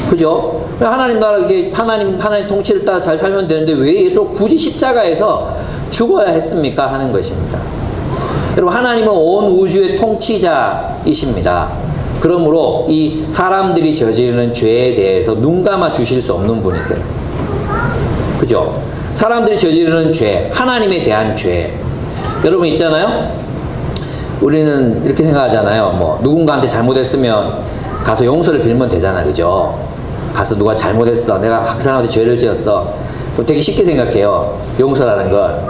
그죠? 하나님 나라, 이렇게 하나님 통치를 따라 잘 살면 되는데 왜 예수 굳이 십자가에서 죽어야 했습니까? 하는 것입니다. 여러분, 하나님은 온 우주의 통치자이십니다. 그러므로 이 사람들이 저지르는 죄에 대해서 눈 감아 주실 수 없는 분이세요. 그죠? 사람들이 저지르는 죄, 하나님에 대한 죄. 여러분 있잖아요. 우리는 이렇게 생각하잖아요. 뭐 누군가한테 잘못했으면 가서 용서를 빌면 되잖아, 그죠? 가서 누가 잘못했어, 내가 그 사람한테 죄를 지었어. 그럼 되게 쉽게 생각해요. 용서라는 걸.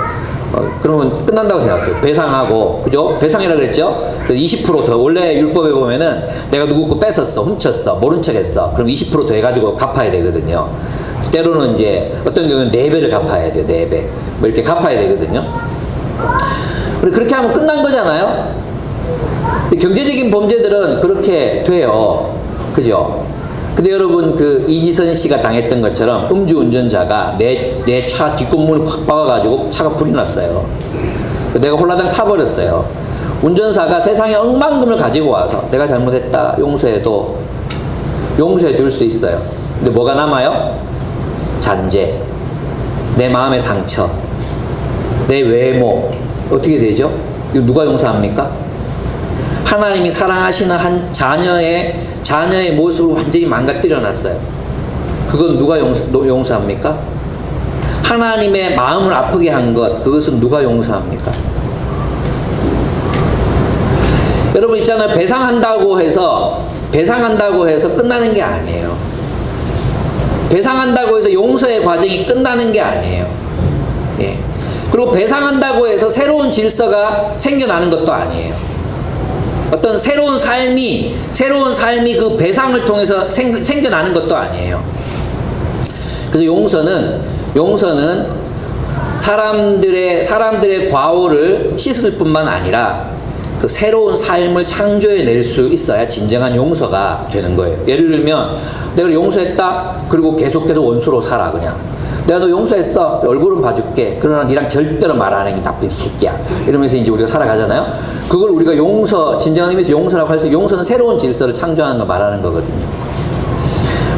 그러면 끝난다고 생각해요. 배상하고, 그죠? 배상이라 그랬죠? 20% 더, 원래 율법에 보면은 내가 누구 거 뺏었어, 훔쳤어, 모른 척 했어. 그럼 20% 더 해가지고 갚아야 되거든요. 때로는 이제 어떤 경우는 4배를 갚아야 돼요, 4배. 뭐 이렇게 갚아야 되거든요. 그렇게 하면 끝난 거잖아요? 근데 경제적인 범죄들은 그렇게 돼요. 그죠? 근데 여러분, 그 이지선 씨가 당했던 것처럼 음주운전자가 내 차 뒷god문을 확 박아가지고 차가 불이 났어요. 내가 홀라당 타버렸어요. 운전사가 세상에 억만금을 가지고 와서 내가 잘못했다, 용서해도 용서해 줄 수 있어요. 근데 뭐가 남아요? 잔재, 내 마음의 상처, 내 외모. 어떻게 되죠? 이거 누가 용서합니까? 하나님이 사랑하시는 한 자녀의 모습을 완전히 망가뜨려 놨어요. 그건 누가 용서합니까? 하나님의 마음을 아프게 한 것, 그것은 누가 용서합니까? 여러분 있잖아요. 배상한다고 해서 끝나는 게 아니에요. 배상한다고 해서 용서의 과정이 끝나는 게 아니에요. 예. 그리고 배상한다고 해서 새로운 질서가 생겨나는 것도 아니에요. 어떤 새로운 삶이 그 배상을 통해서 생겨나는 것도 아니에요. 그래서 용서는 사람들의 과오를 씻을 뿐만 아니라 그 새로운 삶을 창조해낼 수 있어야 진정한 용서가 되는 거예요. 예를 들면 내가 용서했다, 그리고 계속해서 원수로 살아. 그냥 내가 너 용서했어, 얼굴은 봐줄게, 그러나 니랑 절대로 말 안 해, 이 나쁜 새끼야, 이러면서 이제 우리가 살아가잖아요. 그걸 우리가 진정한 의미에서 용서라고 할 수, 용서는 새로운 질서를 창조하는 거 말하는 거거든요.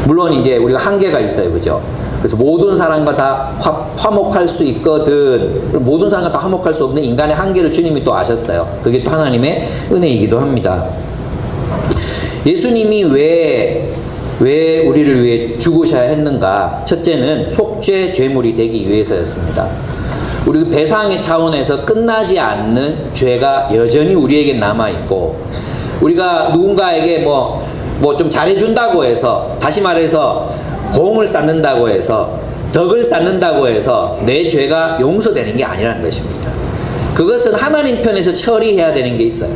물론 이제 우리가 한계가 있어요, 그죠? 그래서 모든 사람과 다 화목할 수 있거든. 모든 사람과 다 화목할 수 없는 인간의 한계를 주님이 또 아셨어요. 그게 또 하나님의 은혜이기도 합니다. 예수님이 왜 우리를 위해 죽으셔야 했는가? 첫째는 속죄 죄물이 되기 위해서였습니다. 우리 배상의 차원에서 끝나지 않는 죄가 여전히 우리에게 남아있고, 우리가 누군가에게 뭐 좀 잘해준다고 해서, 다시 말해서 공을 쌓는다고 해서, 덕을 쌓는다고 해서 내 죄가 용서되는 게 아니라는 것입니다. 그것은 하나님 편에서 처리해야 되는 게 있어요.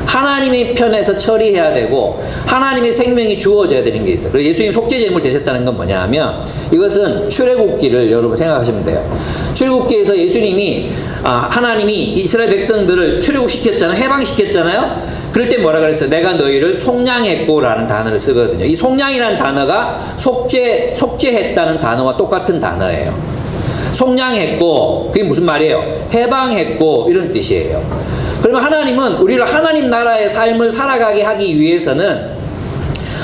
하나님의 편에서 처리해야 되고 하나님의 생명이 주어져야 되는 게 있어요. 그래서 예수님 속죄제물 되셨다는 건 뭐냐 하면, 이것은 출애굽기를 여러분 생각하시면 돼요. 출애굽기에서 예수님이 하나님이 이스라엘 백성들을 출애굽시켰잖아요. 해방시켰잖아요. 그럴 때 뭐라 그랬어요? 내가 너희를 속량했고라는 단어를 쓰거든요. 이 속량이라는 단어가 속죄했다는 단어와 똑같은 단어예요. 속량했고, 그게 무슨 말이에요? 해방했고, 이런 뜻이에요. 그러면 하나님은 우리를 하나님 나라의 삶을 살아가게 하기 위해서는,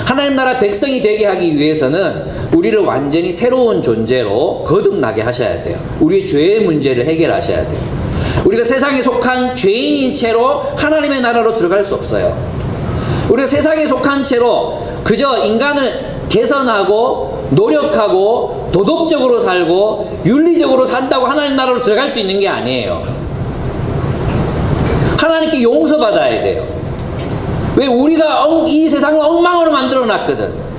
하나님 나라 백성이 되게 하기 위해서는 우리를 완전히 새로운 존재로 거듭나게 하셔야 돼요. 우리의 죄의 문제를 해결하셔야 돼요. 우리가 세상에 속한 죄인인 채로 하나님의 나라로 들어갈 수 없어요. 우리가 세상에 속한 채로 그저 인간을 개선하고 노력하고 도덕적으로 살고 윤리적으로 산다고 하나님 나라로 들어갈 수 있는 게 아니에요. 하나님께 용서받아야 돼요. 왜? 우리가 이 세상을 엉망으로 만들어 놨거든.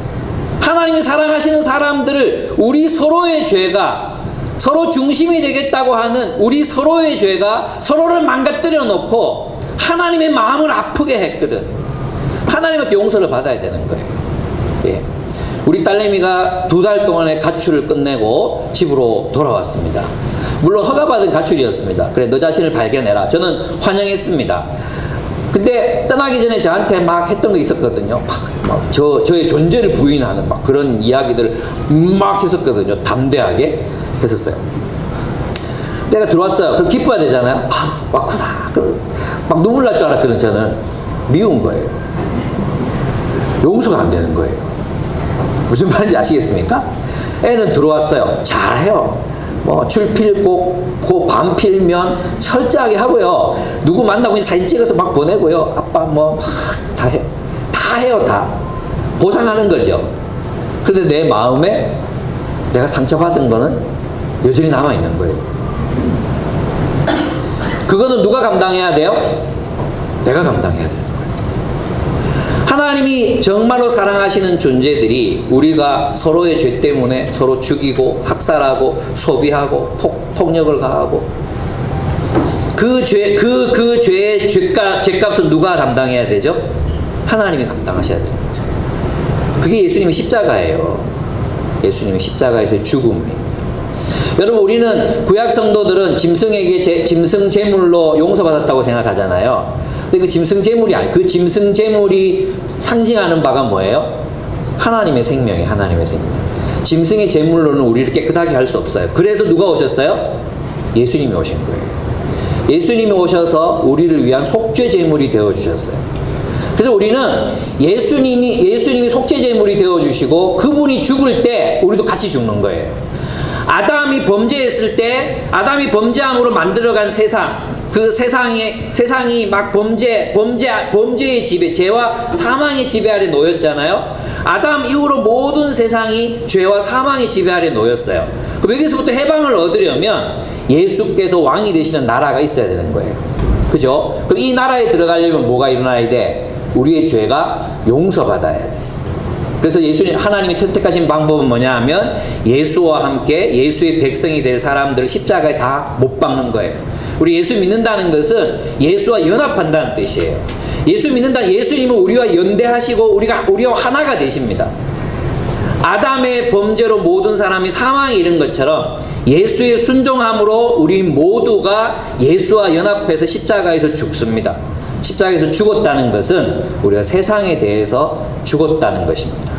하나님이 사랑하시는 사람들을, 우리 서로의 죄가, 서로 중심이 되겠다고 하는 우리 서로의 죄가 서로를 망가뜨려 놓고 하나님의 마음을 아프게 했거든. 하나님께 용서를 받아야 되는 거예요. 예. 우리 딸내미가 2달 동안의 가출을 끝내고 집으로 돌아왔습니다. 물론 허가받은 가출이었습니다. 그래, 너 자신을 발견해라. 저는 환영했습니다. 근데 떠나기 전에 저한테 막 했던 거 있었거든요. 저의 존재를 부인하는 막 그런 이야기들을 막 했었거든요. 담대하게 했었어요. 내가 들어왔어요. 그럼 기뻐야 되잖아요. 왔구나. 막 눈물 날 줄 알았거든요. 저는 미운 거예요. 용서가 안 되는 거예요. 무슨 말인지 아시겠습니까? 애는 들어왔어요. 잘해요. 출필 꼭 반필면 철저하게 하고요. 누구 만나고 사진 찍어서 막 보내고요. 아빠 다 해요. 다 해요. 다 보상하는 거죠. 그런데 내 마음에 내가 상처받은 거는 여전히 남아있는 거예요. 그거는 누가 감당해야 돼요? 내가 감당해야 돼요. 하나님이 정말로 사랑하시는 존재들이 우리가 서로의 죄 때문에 서로 죽이고 학살하고 소비하고 폭력을 가하고 그 죄의 죄값은 누가 감당해야 되죠? 하나님이 감당하셔야 됩니다. 그게 예수님의 십자가예요. 예수님의 십자가에서의 죽음입니다. 여러분, 우리는 구약 성도들은 짐승에게 짐승 제물로 용서받았다고 생각하잖아요. 근데 그 짐승 제물이 아니에요. 그 짐승 제물이 상징하는 바가 뭐예요? 하나님의 생명이에요. 하나님의 생명. 짐승의 제물로는 우리를 깨끗하게 할 수 없어요. 그래서 누가 오셨어요? 예수님이 오신 거예요. 예수님이 오셔서 우리를 위한 속죄 제물이 되어 주셨어요. 그래서 우리는 예수님이 속죄 제물이 되어 주시고 그분이 죽을 때 우리도 같이 죽는 거예요. 아담이 범죄했을 때 아담이 범죄함으로 만들어간 세상, 그 세상이 막 범죄의 지배, 죄와 사망의 지배 아래 놓였잖아요. 아담 이후로 모든 세상이 죄와 사망의 지배 아래 놓였어요. 그럼 여기서부터 해방을 얻으려면 예수께서 왕이 되시는 나라가 있어야 되는 거예요. 그죠? 그럼 이 나라에 들어가려면 뭐가 일어나야 돼? 우리의 죄가 용서받아야 돼. 그래서 하나님이 선택하신 방법은 뭐냐 하면 예수와 함께 예수의 백성이 될 사람들을 십자가에 다 못 박는 거예요. 우리 예수 믿는다는 것은 예수와 연합한다는 뜻이에요. 예수님은 우리와 연대하시고 우리와 하나가 되십니다. 아담의 범죄로 모든 사람이 사망에 이른 것처럼 예수의 순종함으로 우리 모두가 예수와 연합해서 십자가에서 죽습니다. 십자가에서 죽었다는 것은 우리가 세상에 대해서 죽었다는 것입니다.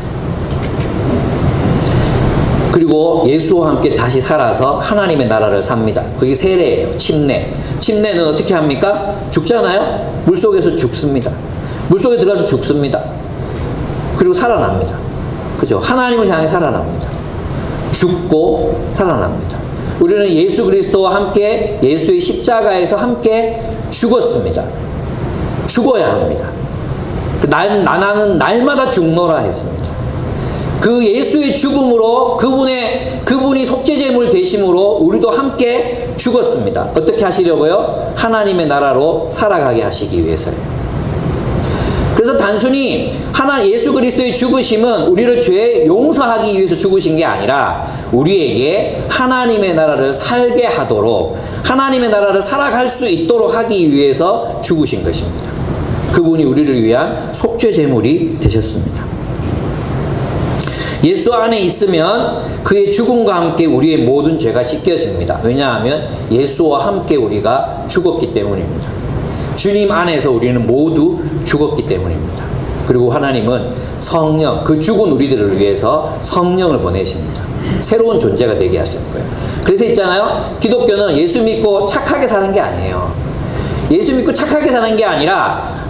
그리고 예수와 함께 다시 살아서 하나님의 나라를 삽니다. 그게 세례예요. 침례는 어떻게 합니까? 죽잖아요. 물속에서 죽습니다. 물속에 들어가서 죽습니다. 그리고 살아납니다. 그죠? 하나님을 향해 살아납니다. 죽고 살아납니다. 우리는 예수 그리스도와 함께 예수의 십자가에서 함께 죽었습니다. 죽어야 합니다. 나는 날마다 죽노라 했습니다. 그 예수의 죽음으로 그분이 속죄제물 되심으로 우리도 함께 죽었습니다. 어떻게 하시려고요? 하나님의 나라로 살아가게 하시기 위해서요. 그래서 단순히 예수 그리스도의 죽으심은 우리를 죄 용서하기 위해서 죽으신 게 아니라 우리에게 하나님의 나라를 살게 하도록 하나님의 나라를 살아갈 수 있도록 하기 위해서 죽으신 것입니다. 그분이 우리를 위한 속죄제물이 되셨습니다. 예수 안에 있으면 그의 죽음과 함께 우리의 모든 죄가 씻겨집니다. 왜냐하면 예수와 함께 우리가 죽었기 때문입니다. 주님 안에서 우리는 모두 죽었기 때문입니다. 그리고 하나님은 성령, 그 죽은 우리들을 위해서 성령을 보내십니다. 새로운 존재가 되게 하시는 거예요. 그래서 있잖아요. 기독교는 예수 믿고 착하게 사는 게 아니에요. 예수 믿고 착하게 사는 게 아니라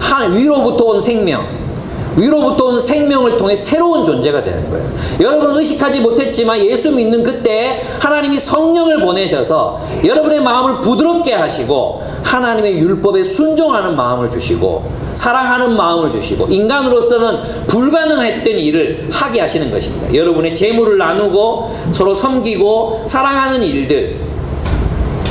위로부터 온 생명을 통해 새로운 존재가 되는 거예요. 여러분 의식하지 못했지만 예수 믿는 그때 하나님이 성령을 보내셔서 여러분의 마음을 부드럽게 하시고 하나님의 율법에 순종하는 마음을 주시고 사랑하는 마음을 주시고 인간으로서는 불가능했던 일을 하게 하시는 것입니다. 여러분의 재물을 나누고 서로 섬기고 사랑하는 일들,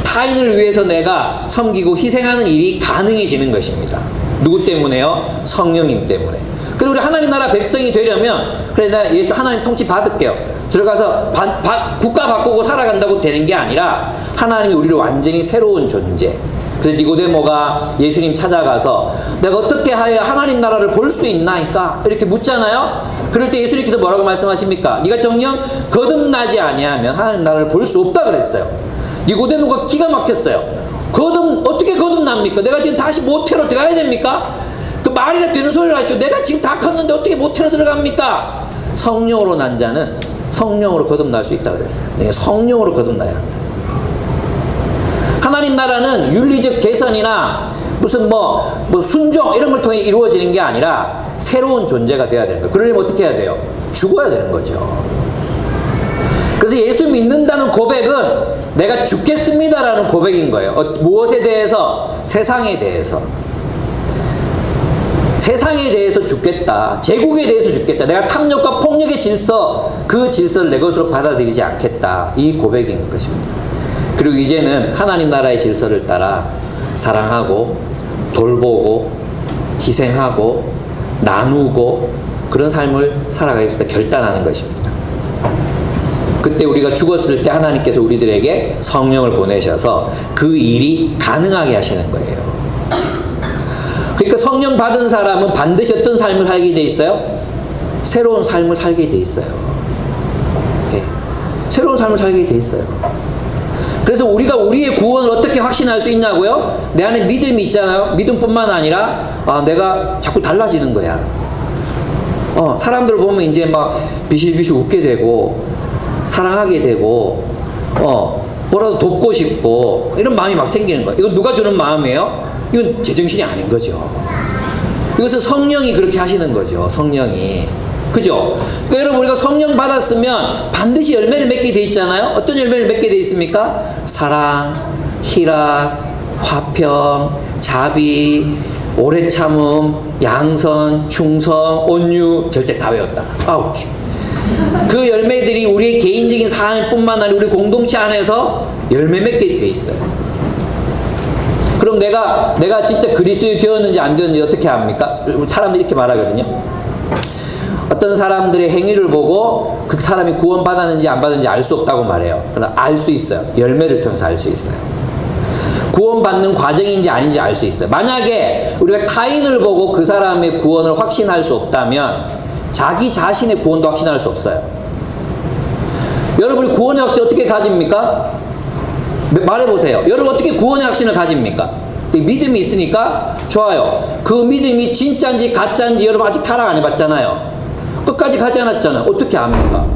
타인을 위해서 내가 섬기고 희생하는 일이 가능해지는 것입니다. 누구 때문에요? 성령님 때문에. 그리고 우리 하나님 나라 백성이 되려면 그래 나 예수 하나님 통치 받을게요. 들어가서 국가 바꾸고 살아간다고 되는 게 아니라 하나님이 우리를 완전히 새로운 존재. 그래서 니고데모가 예수님 찾아가서 내가 어떻게 하여야 하나님 나라를 볼 수 있나이까 이렇게 묻잖아요. 그럴 때 예수님께서 뭐라고 말씀하십니까? 네가 정녕 거듭나지 아니하면 하나님 나라를 볼 수 없다 그랬어요. 니고데모가 기가 막혔어요. 어떻게 거듭납니까? 내가 지금 다시 모태로 들어가야 됩니까? 그 말이나 되는 소리를 하시고 내가 지금 다 컸는데 어떻게 모태로 들어갑니까? 성령으로 난 자는 성령으로 거듭날 수 있다고 그랬어요. 그러니까 성령으로 거듭나야 한다. 하나님 나라는 윤리적 개선이나 무슨 순종 이런 걸 통해 이루어지는 게 아니라 새로운 존재가 돼야 되는 거예요. 그러려면 어떻게 해야 돼요? 죽어야 되는 거죠. 그래서 예수 믿는다는 고백은 내가 죽겠습니다라는 고백인 거예요. 무엇에 대해서? 세상에 대해서. 세상에 대해서 죽겠다. 제국에 대해서 죽겠다. 내가 탐욕과 폭력 폭력의 질서, 그 질서를 내 것으로 받아들이지 않겠다. 이 고백인 것입니다. 그리고 이제는 하나님 나라의 질서를 따라 사랑하고 돌보고 희생하고 나누고 그런 삶을 살아가겠다 결단하는 것입니다. 그때 우리가 죽었을 때 하나님께서 우리들에게 성령을 보내셔서 그 일이 가능하게 하시는 거예요. 그러니까 성령 받은 사람은 반드시 어떤 삶을 살게 돼 있어요? 새로운 삶을 살게 돼 있어요. 네. 새로운 삶을 살게 돼 있어요. 그래서 우리가 우리의 구원을 어떻게 확신할 수 있냐고요? 내 안에 믿음이 있잖아요. 믿음뿐만 아니라 내가 자꾸 달라지는 거야. 사람들 보면 이제 막 비실비실 웃게 되고 사랑하게 되고 뭐라도 돕고 싶고 이런 마음이 막 생기는 거예요. 이건 누가 주는 마음이에요? 이건 제정신이 아닌 거죠. 이것은 성령이 그렇게 하시는 거죠. 성령이. 그죠? 그러니까 여러분 우리가 성령 받았으면 반드시 열매를 맺게 돼 있잖아요. 어떤 열매를 맺게 돼 있습니까? 사랑, 희락, 화평, 자비, 오래 참음, 양선, 충성, 온유, 절제 다 외웠다. 오케이. 그 열매들이 우리의 개인적인 삶뿐만 아니라 우리 공동체 안에서 열매 맺게 돼 있어요. 그럼 내가 진짜 그리스도에 되었는지 안 되었는지 어떻게 합니까? 사람들이 이렇게 말하거든요. 어떤 사람들의 행위를 보고 그 사람이 구원받았는지 안 받았는지 알 수 없다고 말해요. 그러나 알 수 있어요. 열매를 통해서 알 수 있어요. 구원받는 과정인지 아닌지 알 수 있어요. 만약에 우리가 타인을 보고 그 사람의 구원을 확신할 수 없다면 자기 자신의 구원도 확신할 수 없어요. 여러분이 구원의 확신을 어떻게 가집니까? 말해보세요. 여러분 어떻게 구원의 확신을 가집니까? 믿음이 있으니까 좋아요. 그 믿음이 진짜인지 가짜인지 여러분 아직 타락 안 해봤잖아요. 끝까지 가지 않았잖아요. 어떻게 압니까?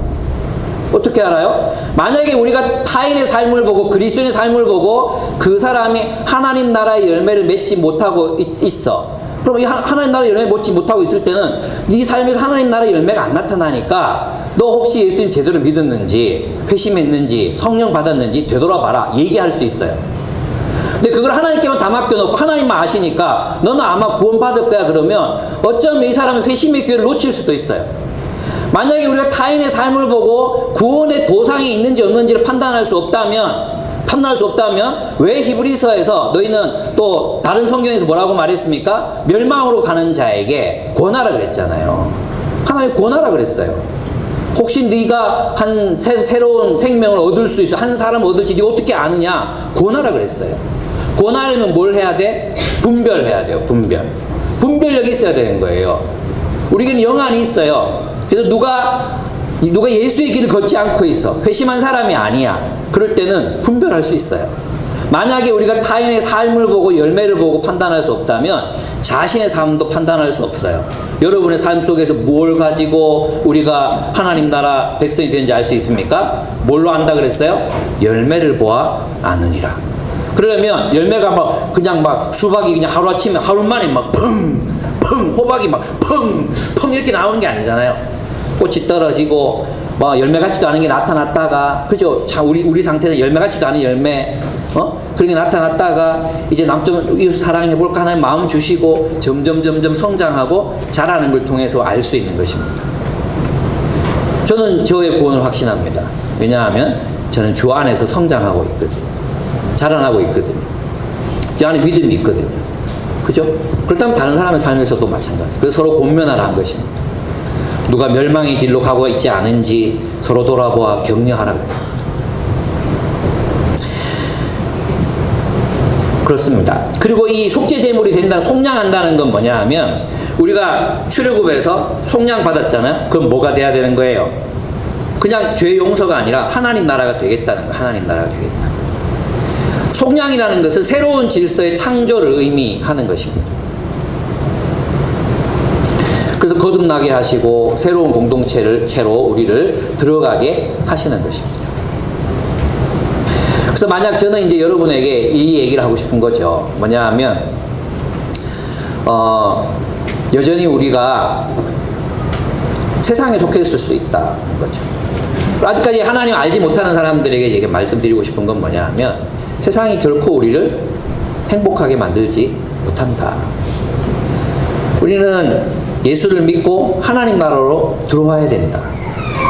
어떻게 알아요? 만약에 우리가 타인의 삶을 보고 그리스도인의 삶을 보고 그 사람이 하나님 나라의 열매를 맺지 못하고 있어. 그럼 이 하나님 나라의 열매 맺지 못하고 있을 때는 네 삶에서 하나님 나라의 열매가 안 나타나니까 너 혹시 예수님 제대로 믿었는지 회심했는지 성령 받았는지 되돌아봐라 얘기할 수 있어요. 근데 그걸 하나님께만 다 맡겨놓고 하나님만 아시니까 너는 아마 구원받을 거야 그러면 어쩌면 이 사람은 회심의 기회를 놓칠 수도 있어요. 만약에 우리가 타인의 삶을 보고 구원의 도상이 있는지 없는지를 판단할 수 없다면 왜 히브리서에서 너희는 또 다른 성경에서 뭐라고 말했습니까? 멸망으로 가는 자에게 권하라 그랬잖아요. 하나님 권하라 그랬어요. 혹시 네가 한 새로운 생명을 얻을 수 있어 한 사람 얻을지 네가 어떻게 아느냐 권하라 그랬어요. 권하려면 뭘 해야 돼? 분별해야 돼요. 분별력이 있어야 되는 거예요. 우리에게는 영안이 있어요. 그래서 누가 예수의 길을 걷지 않고 있어 회심한 사람이 아니야 그럴 때는 분별할 수 있어요. 만약에 우리가 타인의 삶을 보고 열매를 보고 판단할 수 없다면 자신의 삶도 판단할 수 없어요. 여러분의 삶 속에서 뭘 가지고 우리가 하나님 나라 백성이 되는지 알 수 있습니까? 뭘로 안다 그랬어요? 열매를 보아 아느니라. 그러려면 열매가 막 그냥 막 수박이 그냥 하루아침에 하루 만에 막 펑 호박이 막 펑 이렇게 나오는 게 아니잖아요. 꽃이 떨어지고 뭐 열매 같지도 않은 게 나타났다가 그죠? 자 우리 상태에서 열매 같지도 않은 열매 그런 게 나타났다가 이제 남쪽 이웃 사랑해 볼까 하는 마음 주시고 점점 성장하고 자라는 걸 통해서 알 수 있는 것입니다. 저는 저의 구원을 확신합니다. 왜냐하면 저는 주 안에서 성장하고 있거든요. 자라나고 있거든요. 저 안에 믿음이 있거든요. 그죠? 그렇다면 다른 사람의 삶에서도 마찬가지. 그래서 서로 권면하라 한 것입니다. 누가 멸망의 길로 가고 있지 않은지 서로 돌아보아 격려하라 그랬습니다. 그렇습니다. 그리고 이 속죄 제물이 속량한다는 건 뭐냐 하면 우리가 출애굽에서 속량 받았잖아요. 그럼 뭐가 돼야 되는 거예요? 그냥 죄 용서가 아니라 하나님 나라가 되겠다는 거예요. 하나님 나라가 되겠다. 속량이라는 것은 새로운 질서의 창조를 의미하는 것입니다. 그래서 거듭나게 하시고 새로운 공동체로 우리를 들어가게 하시는 것입니다. 그래서 만약 저는 이제 여러분에게 이 얘기를 하고 싶은 거죠. 뭐냐 하면 여전히 우리가 세상에 속해 있을 수 있다는 거죠. 아직까지 하나님 알지 못하는 사람들에게 이제 말씀드리고 싶은 건 뭐냐 하면 세상이 결코 우리를 행복하게 만들지 못한다. 우리는 예수를 믿고 하나님 나라로 들어와야 된다.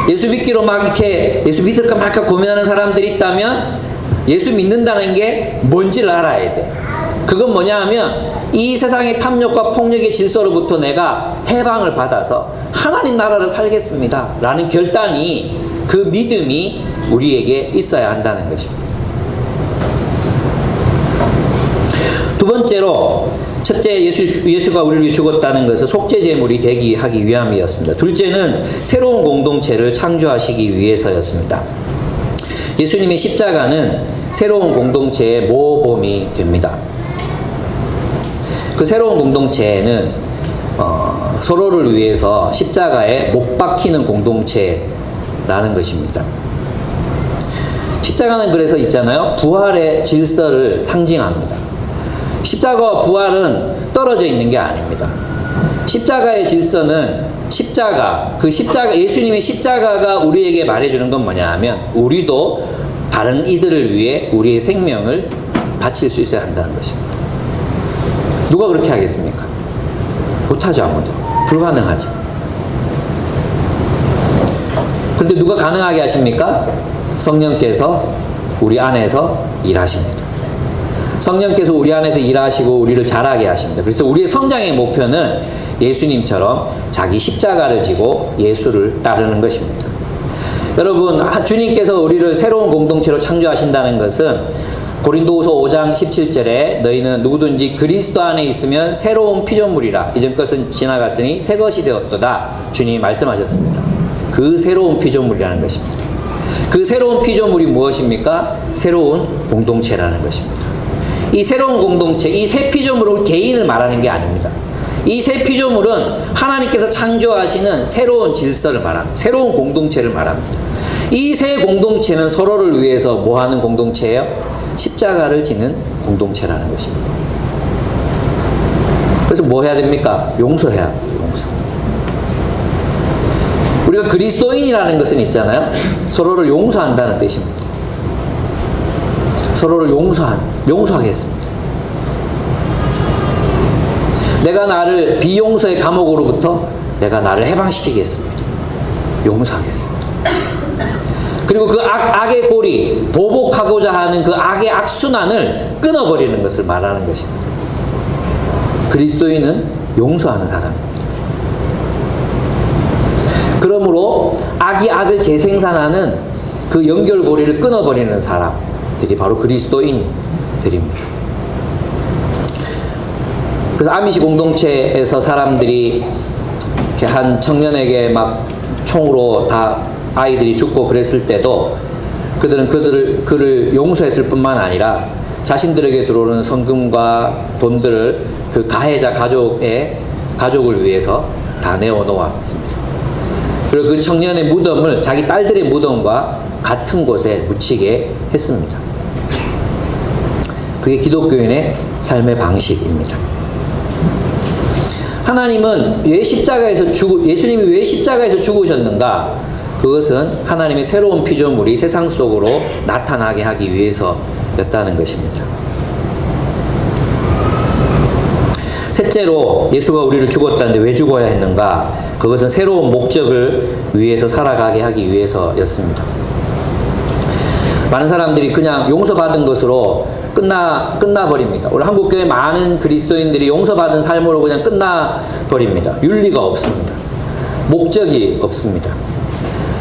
예수 믿기로 막 이렇게 예수 믿을까 말까 고민하는 사람들이 있다면 예수 믿는다는 게 뭔지를 알아야 돼. 그건 뭐냐 하면 이 세상의 탐욕과 폭력의 질서로부터 내가 해방을 받아서 하나님 나라를 살겠습니다 라는 결단이, 그 믿음이 우리에게 있어야 한다는 것입니다. 두 번째로, 첫째, 예수가 우리를 위해 죽었다는 것은 속죄제물이 되기 하기 위함이었습니다. 둘째는 새로운 공동체를 창조하시기 위해서였습니다. 예수님의 십자가는 새로운 공동체의 모범이 됩니다. 그 새로운 공동체는 서로를 위해서 십자가에 못 박히는 공동체라는 것입니다. 십자가는 그래서 있잖아요. 부활의 질서를 상징합니다. 십자가와 부활은 떨어져 있는 게 아닙니다. 십자가의 질서는 예수님의 십자가가 우리에게 말해주는 건 뭐냐 하면 우리도 다른 이들을 위해 우리의 생명을 바칠 수 있어야 한다는 것입니다. 누가 그렇게 하겠습니까? 못하죠, 아무도. 불가능하죠. 그런데 누가 가능하게 하십니까? 성령께서 우리 안에서 일하십니다. 성령께서 우리 안에서 일하시고 우리를 자라게 하십니다. 그래서 우리의 성장의 목표는 예수님처럼 자기 십자가를 지고 예수를 따르는 것입니다. 여러분, 주님께서 우리를 새로운 공동체로 창조하신다는 것은 고린도후서 5장 17절에 너희는 누구든지 그리스도 안에 있으면 새로운 피조물이라 이전 것은 지나갔으니 새 것이 되었도다 주님이 말씀하셨습니다. 그 새로운 피조물이라는 것입니다. 그 새로운 피조물이 무엇입니까? 새로운 공동체라는 것입니다. 이 새로운 공동체, 이 새 피조물은 개인을 말하는 게 아닙니다. 이 새 피조물은 하나님께서 창조하시는 새로운 질서를 말합니다. 새로운 공동체를 말합니다. 이 새 공동체는 서로를 위해서 뭐 하는 공동체예요? 십자가를 지는 공동체라는 것입니다. 그래서 뭐 해야 됩니까? 용서해야 합니다. 용서. 우리가 그리스도인이라는 것은 있잖아요. 서로를 용서한다는 뜻입니다. 서로를 용서하겠습니다. 내가 나를 비용서의 감옥으로부터 내가 나를 해방시키겠습니다. 용서하겠습니다. 그리고 그 악의 고리, 보복하고자 하는 그 악의 악순환을 끊어버리는 것을 말하는 것입니다. 그리스도인은 용서하는 사람입니다. 그러므로 악이 악을 재생산하는 그 연결고리를 끊어버리는 사람들이 바로 그리스도인들입니다. 그래서 아미시 공동체에서 사람들이 이렇게 한 청년에게 막 총으로 다 아이들이 죽고 그랬을 때도 그들은 그를 용서했을 뿐만 아니라 자신들에게 들어오는 성금과 돈들을 그 가해자 가족을 위해서 다 내어놓았습니다. 그리고 그 청년의 무덤을 자기 딸들의 무덤과 같은 곳에 묻히게 했습니다. 그게 기독교인의 삶의 방식입니다. 하나님은 예수님이 왜 십자가에서 죽으셨는가? 그것은 하나님의 새로운 피조물이 세상 속으로 나타나게 하기 위해서였다는 것입니다. 셋째로, 예수가 우리를 죽었다는데 왜 죽어야 했는가? 그것은 새로운 목적을 위해서 살아가게 하기 위해서였습니다. 많은 사람들이 그냥 용서받은 것으로 끝나버립니다. 우리 한국교회 많은 그리스도인들이 용서받은 삶으로 그냥 끝나버립니다. 윤리가 없습니다. 목적이 없습니다.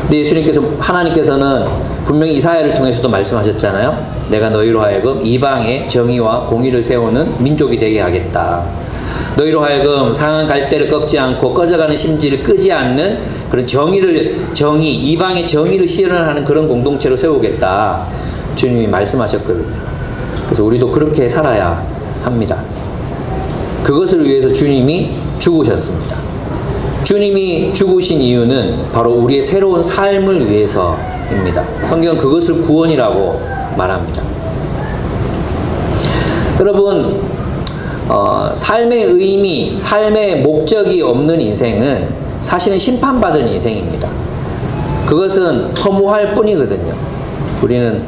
근데 하나님께서는 분명히 이사야를 통해서도 말씀하셨잖아요. 내가 너희로 하여금 이방의 정의와 공의를 세우는 민족이 되게 하겠다. 너희로 하여금 상한 갈대를 꺾지 않고 꺼져가는 심지를 끄지 않는 그런 이방의 정의를 실현하는 그런 공동체로 세우겠다. 주님이 말씀하셨거든요. 그래서 우리도 그렇게 살아야 합니다. 그것을 위해서 주님이 죽으셨습니다. 주님이 죽으신 이유는 바로 우리의 새로운 삶을 위해서입니다. 성경은 그것을 구원이라고 말합니다. 여러분, 삶의 의미, 삶의 목적이 없는 인생은 사실은 심판받을 인생입니다. 그것은 허무할 뿐이거든요. 우리는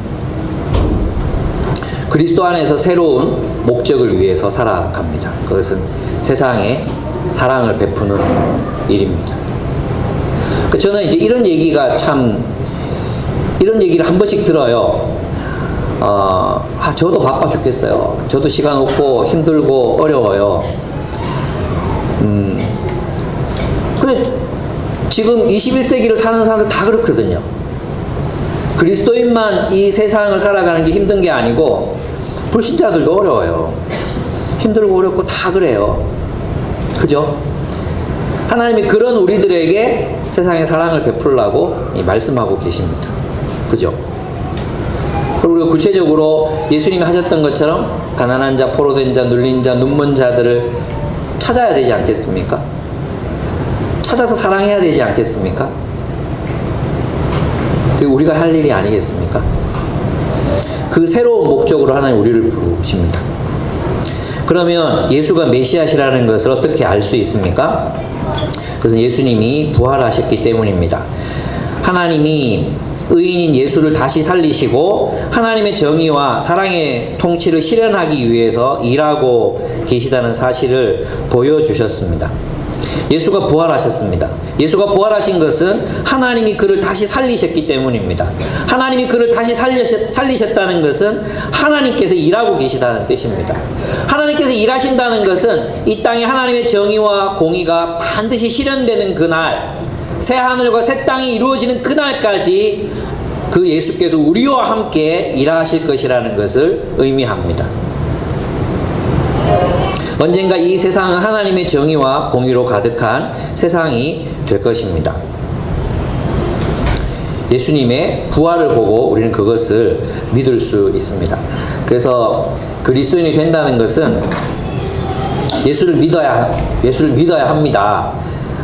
그리스도 안에서 새로운 목적을 위해서 살아갑니다. 그것은 세상에 사랑을 베푸는 일입니다. 저는 이제 이런 얘기가 참, 이런 얘기를 한 번씩 들어요. 저도 바빠 죽겠어요. 저도 시간 없고 힘들고 어려워요. 근데 지금 21세기를 사는 사람들 다 그렇거든요. 그리스도인만 이 세상을 살아가는 게 힘든 게 아니고 불신자들도 어려워요. 힘들고 어렵고 다 그래요. 그죠? 하나님이 그런 우리들에게 세상의 사랑을 베풀라고 말씀하고 계십니다. 그죠? 그리고 우리가 구체적으로 예수님이 하셨던 것처럼 가난한 자, 포로된 자, 눌린 자, 눈먼 자들을 찾아야 되지 않겠습니까? 찾아서 사랑해야 되지 않겠습니까? 그게 우리가 할 일이 아니겠습니까? 그 새로운 목적으로 하나님 우리를 부르십니다. 그러면 예수가 메시아시라는 것을 어떻게 알 수 있습니까? 그것은 예수님이 부활하셨기 때문입니다. 하나님이 의인인 예수를 다시 살리시고 하나님의 정의와 사랑의 통치를 실현하기 위해서 일하고 계시다는 사실을 보여주셨습니다. 예수가 부활하셨습니다. 예수가 부활하신 것은 하나님이 그를 다시 살리셨기 때문입니다. 하나님이 그를 다시 살리셨다는 것은 하나님께서 일하고 계시다는 뜻입니다. 하나님께서 일하신다는 것은 이 땅에 하나님의 정의와 공의가 반드시 실현되는 그날, 새 하늘과 새 땅이 이루어지는 그날까지 그 예수께서 우리와 함께 일하실 것이라는 것을 의미합니다. 언젠가 이 세상은 하나님의 정의와 공의로 가득한 세상이 될 것입니다. 예수님의 부활을 보고 우리는 그것을 믿을 수 있습니다. 그래서 그리스도인이 된다는 것은 예수를 믿어야 합니다.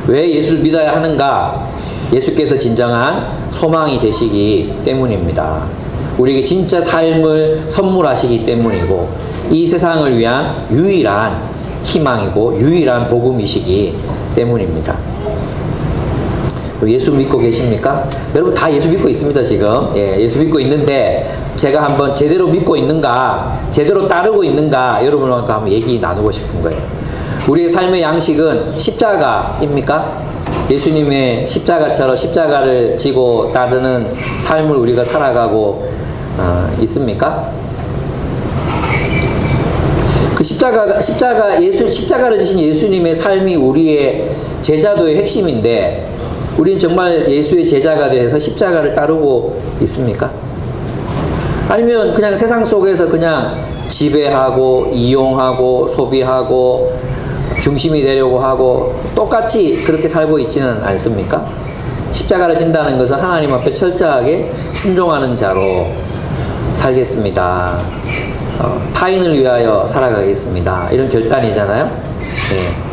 왜 예수를 믿어야 하는가? 예수께서 진정한 소망이 되시기 때문입니다. 우리에게 진짜 삶을 선물하시기 때문이고 이 세상을 위한 유일한 희망이고 유일한 복음이시기 때문입니다. 예수 믿고 계십니까? 여러분 다 예수 믿고 있습니다. 지금 예수 믿고 있는데 제가 한번 제대로 믿고 있는가, 제대로 따르고 있는가 여러분과 한번 얘기 나누고 싶은 거예요. 우리의 삶의 양식은 십자가입니까? 예수님의 십자가처럼 십자가를 지고 따르는 삶을 우리가 살아가고 있습니까? 그 십자가를 지신 예수님의 삶이 우리의 제자도의 핵심인데 우리는 정말 예수의 제자가 돼서 십자가를 따르고 있습니까? 아니면 그냥 세상 속에서 그냥 지배하고 이용하고 소비하고 중심이 되려고 하고 똑같이 그렇게 살고 있지는 않습니까? 십자가를 진다는 것은 하나님 앞에 철저하게 순종하는 자로 살겠습니다. 타인을 위하여 살아가겠습니다. 이런 결단이잖아요.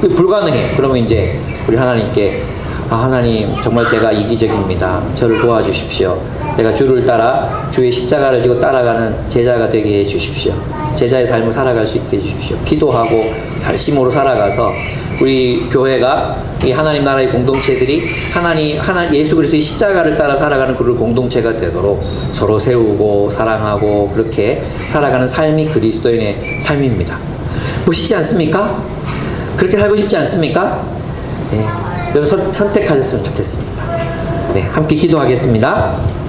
그게 불가능해요. 그러면 이제 우리 하나님께 하나님 정말 제가 이기적입니다. 저를 도와주십시오. 내가 주를 따라 주의 십자가를 지고 따라가는 제자가 되게 해주십시오. 제자의 삶을 살아갈 수 있게 해주십시오. 기도하고 열심으로 살아가서 우리 교회가 이 하나님 나라의 공동체들이 예수 그리스도의 십자가를 따라 살아가는 그런 공동체가 되도록 서로 세우고 사랑하고 그렇게 살아가는 삶이 그리스도인의 삶입니다. 멋있지 않습니까? 그렇게 살고 싶지 않습니까? 여러분 선택하셨으면 좋겠습니다. 함께 기도하겠습니다.